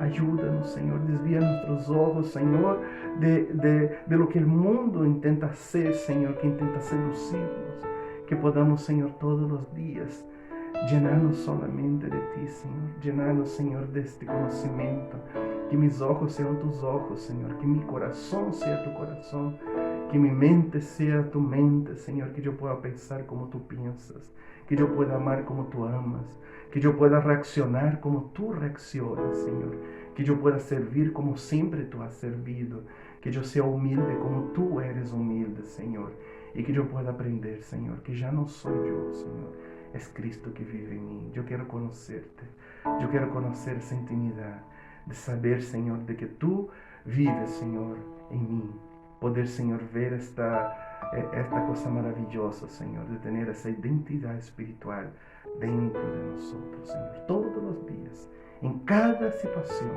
Ayúdanos, Señor, desvía nuestros ojos, Señor, de lo que el mundo intenta hacer, Señor, que intenta seducirnos. Que podamos, Señor, todos los días llenarnos solamente de ti, Señor. Llenarnos, Señor, de este conocimiento. Que mis ojos sean tus ojos, Señor. Que mi corazón sea tu corazón. Que mi mente sea tu mente, Señor. Que yo pueda pensar como tú piensas. Que yo pueda amar como tú amas. Que yo pueda reaccionar como tú reaccionas, Señor. Que yo pueda servir como siempre tú has servido. Que yo sea humilde como tú eres humilde, Señor. Y que yo pueda aprender, Señor, que ya no soy yo, Señor. Es Cristo que vive en mí. Yo quiero conocerte. Yo quiero conocer esa intimidad. De saber, Señor, de que tú vives, Señor, en mí. Poder, Señor, ver esta cosa maravillosa, Señor, de tener esa identidad espiritual dentro de nosotros, Señor, todos los días, en cada situación,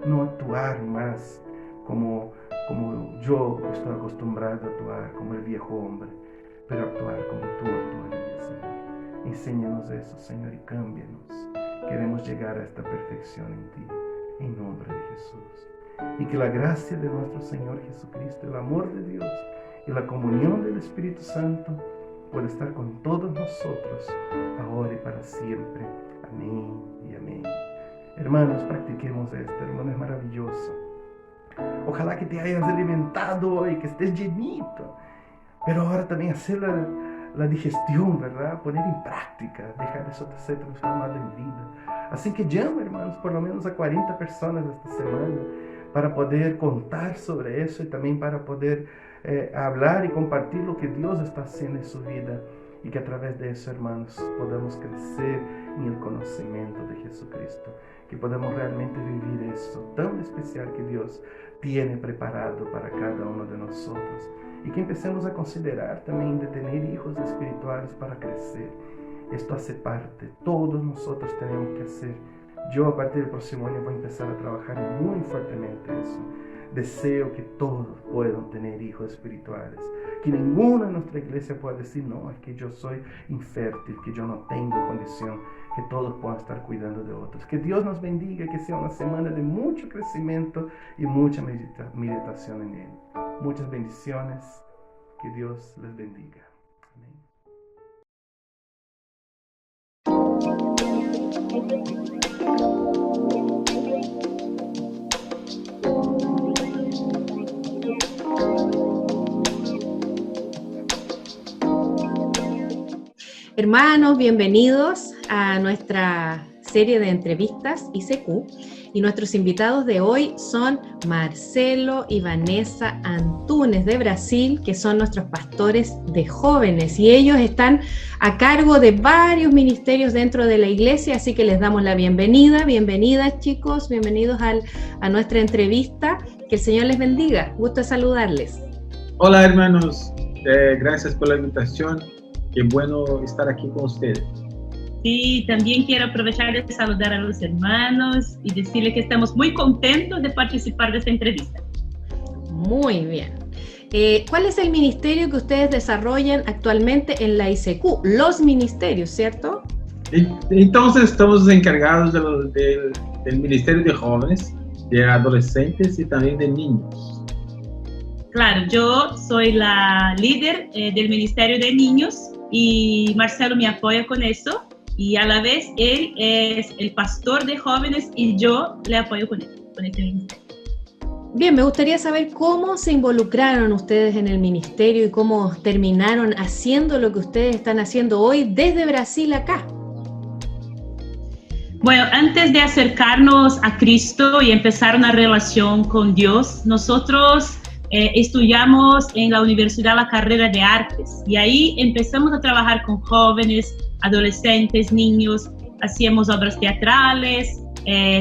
no actuar más como yo estoy acostumbrado a actuar, como el viejo hombre, pero actuar como tú actuarías, Señor. Enséñanos eso, Señor, y cámbianos. Queremos llegar a esta perfección en ti, en nombre de Jesús. Y que la gracia de nuestro Señor Jesucristo, el amor de Dios y la comunión del Espíritu Santo pueda estar con todos nosotros, ahora y para siempre. Amén y amén. Hermanos, practiquemos esto, hermano, es maravilloso. Ojalá que te hayas alimentado hoy, que estés llenito, pero ahora también hacer la digestión, ¿verdad? Poner en práctica, dejar eso ser transformado en vida. Así que llama, hermanos, por lo menos a 40 personas esta semana para poder contar sobre eso y también para poder hablar y compartir lo que Dios está haciendo en su vida y que a través de eso, hermanos, podamos crecer en el conocimiento de Jesucristo, que podamos realmente vivir eso tan especial que Dios tiene preparado para cada uno de nosotros y que empecemos a considerar también de tener hijos espirituales para crecer. Esto hace parte, todos nosotros tenemos que hacer. Yo a partir del próximo año voy a empezar a trabajar muy fuertemente eso. Deseo que todos puedan tener hijos espirituales, que ninguna en nuestra iglesia pueda decir, no, es que yo soy infértil, que yo no tengo condición, que todos puedan estar cuidando de otros. Que Dios nos bendiga, que sea una semana de mucho crecimiento y mucha meditación en Él. Muchas bendiciones, que Dios les bendiga. Amén. Hermanos, bienvenidos a nuestra serie de entrevistas ICQ y nuestros invitados de hoy son Marcelo y Vanessa Antunes de Brasil, que son nuestros pastores de jóvenes y ellos están a cargo de varios ministerios dentro de la iglesia, así que les damos la bienvenida. Bienvenidas, chicos, bienvenidos a nuestra entrevista. Que el Señor les bendiga, gusto saludarles. Hola hermanos, gracias por la invitación. Qué bueno estar aquí con ustedes. Sí, también quiero aprovechar de saludar a los hermanos y decirles que estamos muy contentos de participar de esta entrevista. Muy bien. ¿Cuál es el ministerio que ustedes desarrollan actualmente en la ICQ? Los ministerios, ¿cierto? Entonces estamos encargados del Ministerio de Jóvenes, de adolescentes y también de niños. Claro, yo soy la líder del Ministerio de Niños y Marcelo me apoya con eso y a la vez él es el pastor de jóvenes y yo le apoyo con él, con este ministerio. Bien, me gustaría saber cómo se involucraron ustedes en el ministerio y cómo terminaron haciendo lo que ustedes están haciendo hoy desde Brasil acá. Bueno, antes de acercarnos a Cristo y empezar una relación con Dios, nosotros estudiamos en la universidad la carrera de artes y ahí empezamos a trabajar con jóvenes, adolescentes, niños, hacíamos obras teatrales,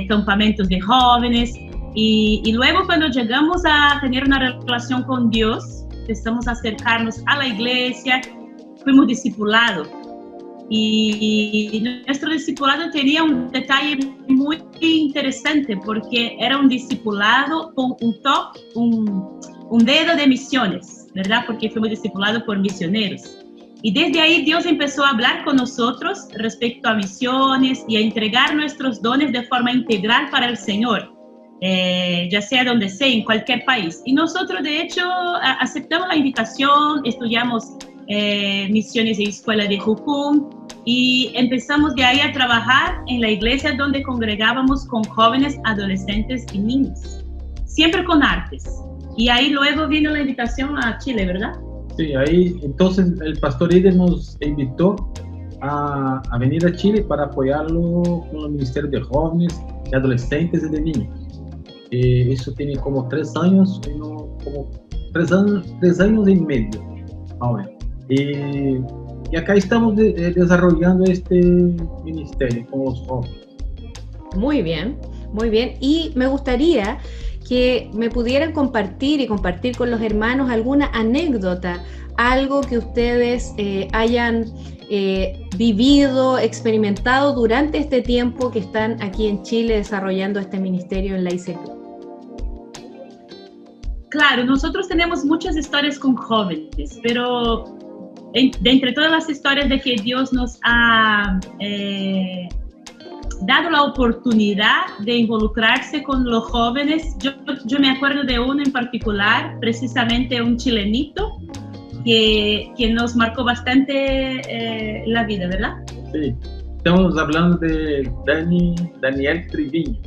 campamentos de jóvenes y luego cuando llegamos a tener una relación con Dios, empezamos a acercarnos a la iglesia, fuimos discipulados y nuestro discipulado tenía un detalle muy interesante porque era un discipulado con un dedo de misiones, ¿verdad? Porque fuimos discipulados por misioneros. Y desde ahí Dios empezó a hablar con nosotros respecto a misiones y a entregar nuestros dones de forma integral para el Señor, ya sea donde sea, en cualquier país. Y nosotros, de hecho, aceptamos la invitación, estudiamos misiones en Escuela de Jucum, y empezamos de ahí a trabajar en la iglesia donde congregábamos con jóvenes, adolescentes y niños, siempre con artes. Y ahí luego vino la invitación a Chile, ¿verdad? Sí, ahí entonces el pastor Ider nos invitó a venir a Chile para apoyarlo con el Ministerio de Jóvenes, de Adolescentes y de Niños. Eso tiene como 3 años, como 3 años y medio, ahora. Y acá estamos desarrollando este ministerio con los jóvenes. Muy bien, muy bien. Y me gustaría que me pudieran compartir con los hermanos alguna anécdota, algo que ustedes hayan vivido, experimentado durante este tiempo que están aquí en Chile desarrollando este ministerio en la ICQ. Claro, nosotros tenemos muchas historias con jóvenes, pero de entre todas las historias de que Dios nos ha dado la oportunidad de involucrarse con los jóvenes, yo me acuerdo de uno en particular, precisamente un chilenito, que nos marcó bastante la vida, ¿verdad? Sí, estamos hablando de Daniel Triviño,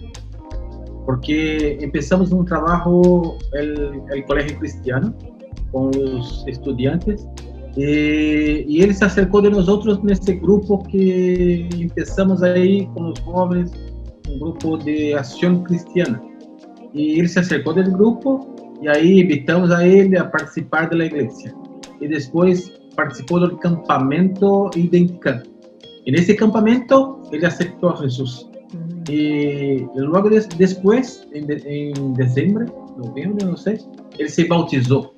porque empezamos un trabajo en el colegio cristiano con los estudiantes, y él se acercó de nosotros en este grupo que empezamos ahí con los jóvenes, un grupo de acción cristiana, y él se acercó del grupo y ahí invitamos a él a participar de la iglesia, y después participó del campamento Identidad. En ese campamento él aceptó a Jesús, y luego después en diciembre, noviembre, no sé, él se bautizó,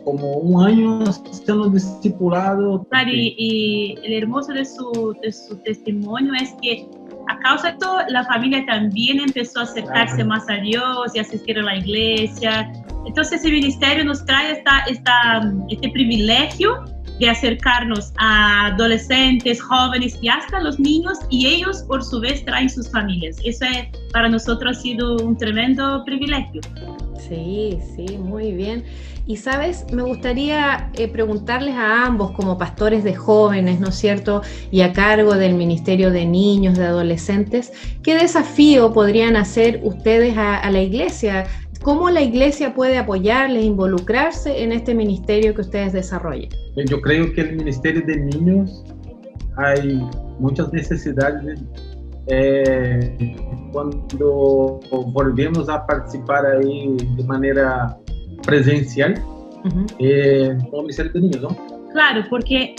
como un año siendo discipulado. Claro, y el hermoso de su testimonio es que a causa de esto la familia también empezó a acercarse más a Dios y a asistir a la iglesia. Entonces el ministerio nos trae este privilegio de acercarnos a adolescentes, jóvenes y hasta los niños, y ellos por su vez traen sus familias. Eso para nosotros ha sido un tremendo privilegio. Sí, muy bien. Y sabes, me gustaría preguntarles a ambos como pastores de jóvenes, ¿no es cierto? Y a cargo del Ministerio de Niños, de Adolescentes, ¿qué desafío podrían hacer ustedes a la iglesia? ¿Cómo la iglesia puede apoyarles, involucrarse en este ministerio que ustedes desarrollan? Yo creo que en el Ministerio de Niños hay muchas necesidades. Cuando volvemos a participar ahí de manera presencial, con el Ministerio de Niños, ¿no? Claro, porque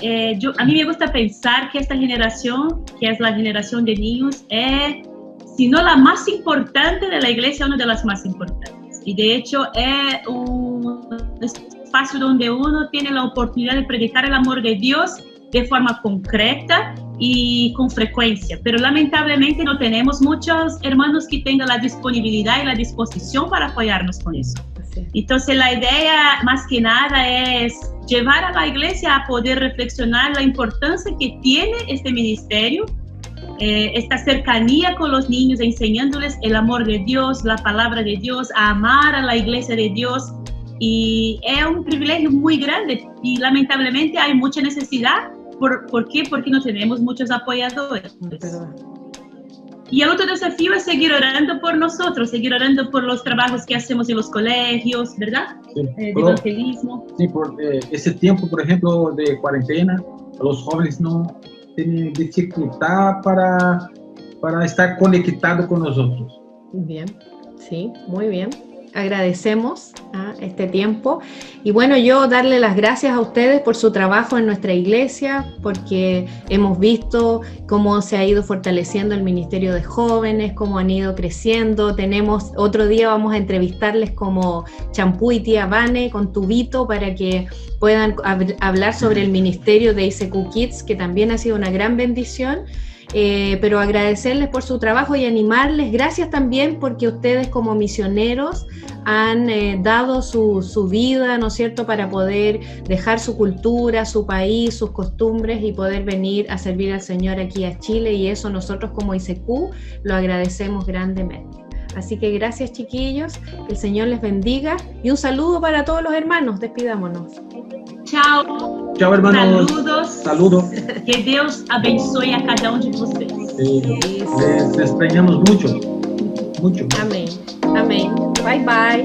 a mí me gusta pensar que esta generación, que es la generación de niños, es, si no la más importante de la iglesia, una de las más importantes. Y de hecho es un espacio donde uno tiene la oportunidad de predicar el amor de Dios de forma concreta y con frecuencia, pero lamentablemente no tenemos muchos hermanos que tengan la disponibilidad y la disposición para apoyarnos con eso. Entonces la idea más que nada es llevar a la iglesia a poder reflexionar la importancia que tiene este ministerio, esta cercanía con los niños, enseñándoles el amor de Dios, la palabra de Dios, a amar a la iglesia de Dios. Y es un privilegio muy grande y lamentablemente hay mucha necesidad. ¿Por qué? Porque no tenemos muchos apoyadores. Y el otro desafío es seguir orando por nosotros, seguir orando por los trabajos que hacemos en los colegios, ¿verdad? Sí, de evangelismo. Sí, por ese tiempo, por ejemplo, de cuarentena, los jóvenes no tienen dificultad para estar conectados con nosotros. Bien, sí, muy bien. Agradecemos este tiempo y bueno, yo darle las gracias a ustedes por su trabajo en nuestra iglesia, porque hemos visto cómo se ha ido fortaleciendo el Ministerio de Jóvenes, cómo han ido creciendo. Otro día vamos a entrevistarles como Champú y Tía Vane con Tubito para que puedan hablar sobre el Ministerio de ICQ Kids, que también ha sido una gran bendición. Pero agradecerles por su trabajo y animarles. Gracias también porque ustedes como misioneros han dado su vida, ¿no es cierto?, para poder dejar su cultura, su país, sus costumbres y poder venir a servir al Señor aquí a Chile, y eso nosotros como ICQ lo agradecemos grandemente. Así que gracias, chiquillos, que el Señor les bendiga y un saludo para todos los hermanos. Despidámonos. Chao. Chao, hermanos. Saludos. Que Deus abençoe a cada de vocês. Les extrañamos mucho. Mucho. Amém. Amém. Bye, bye.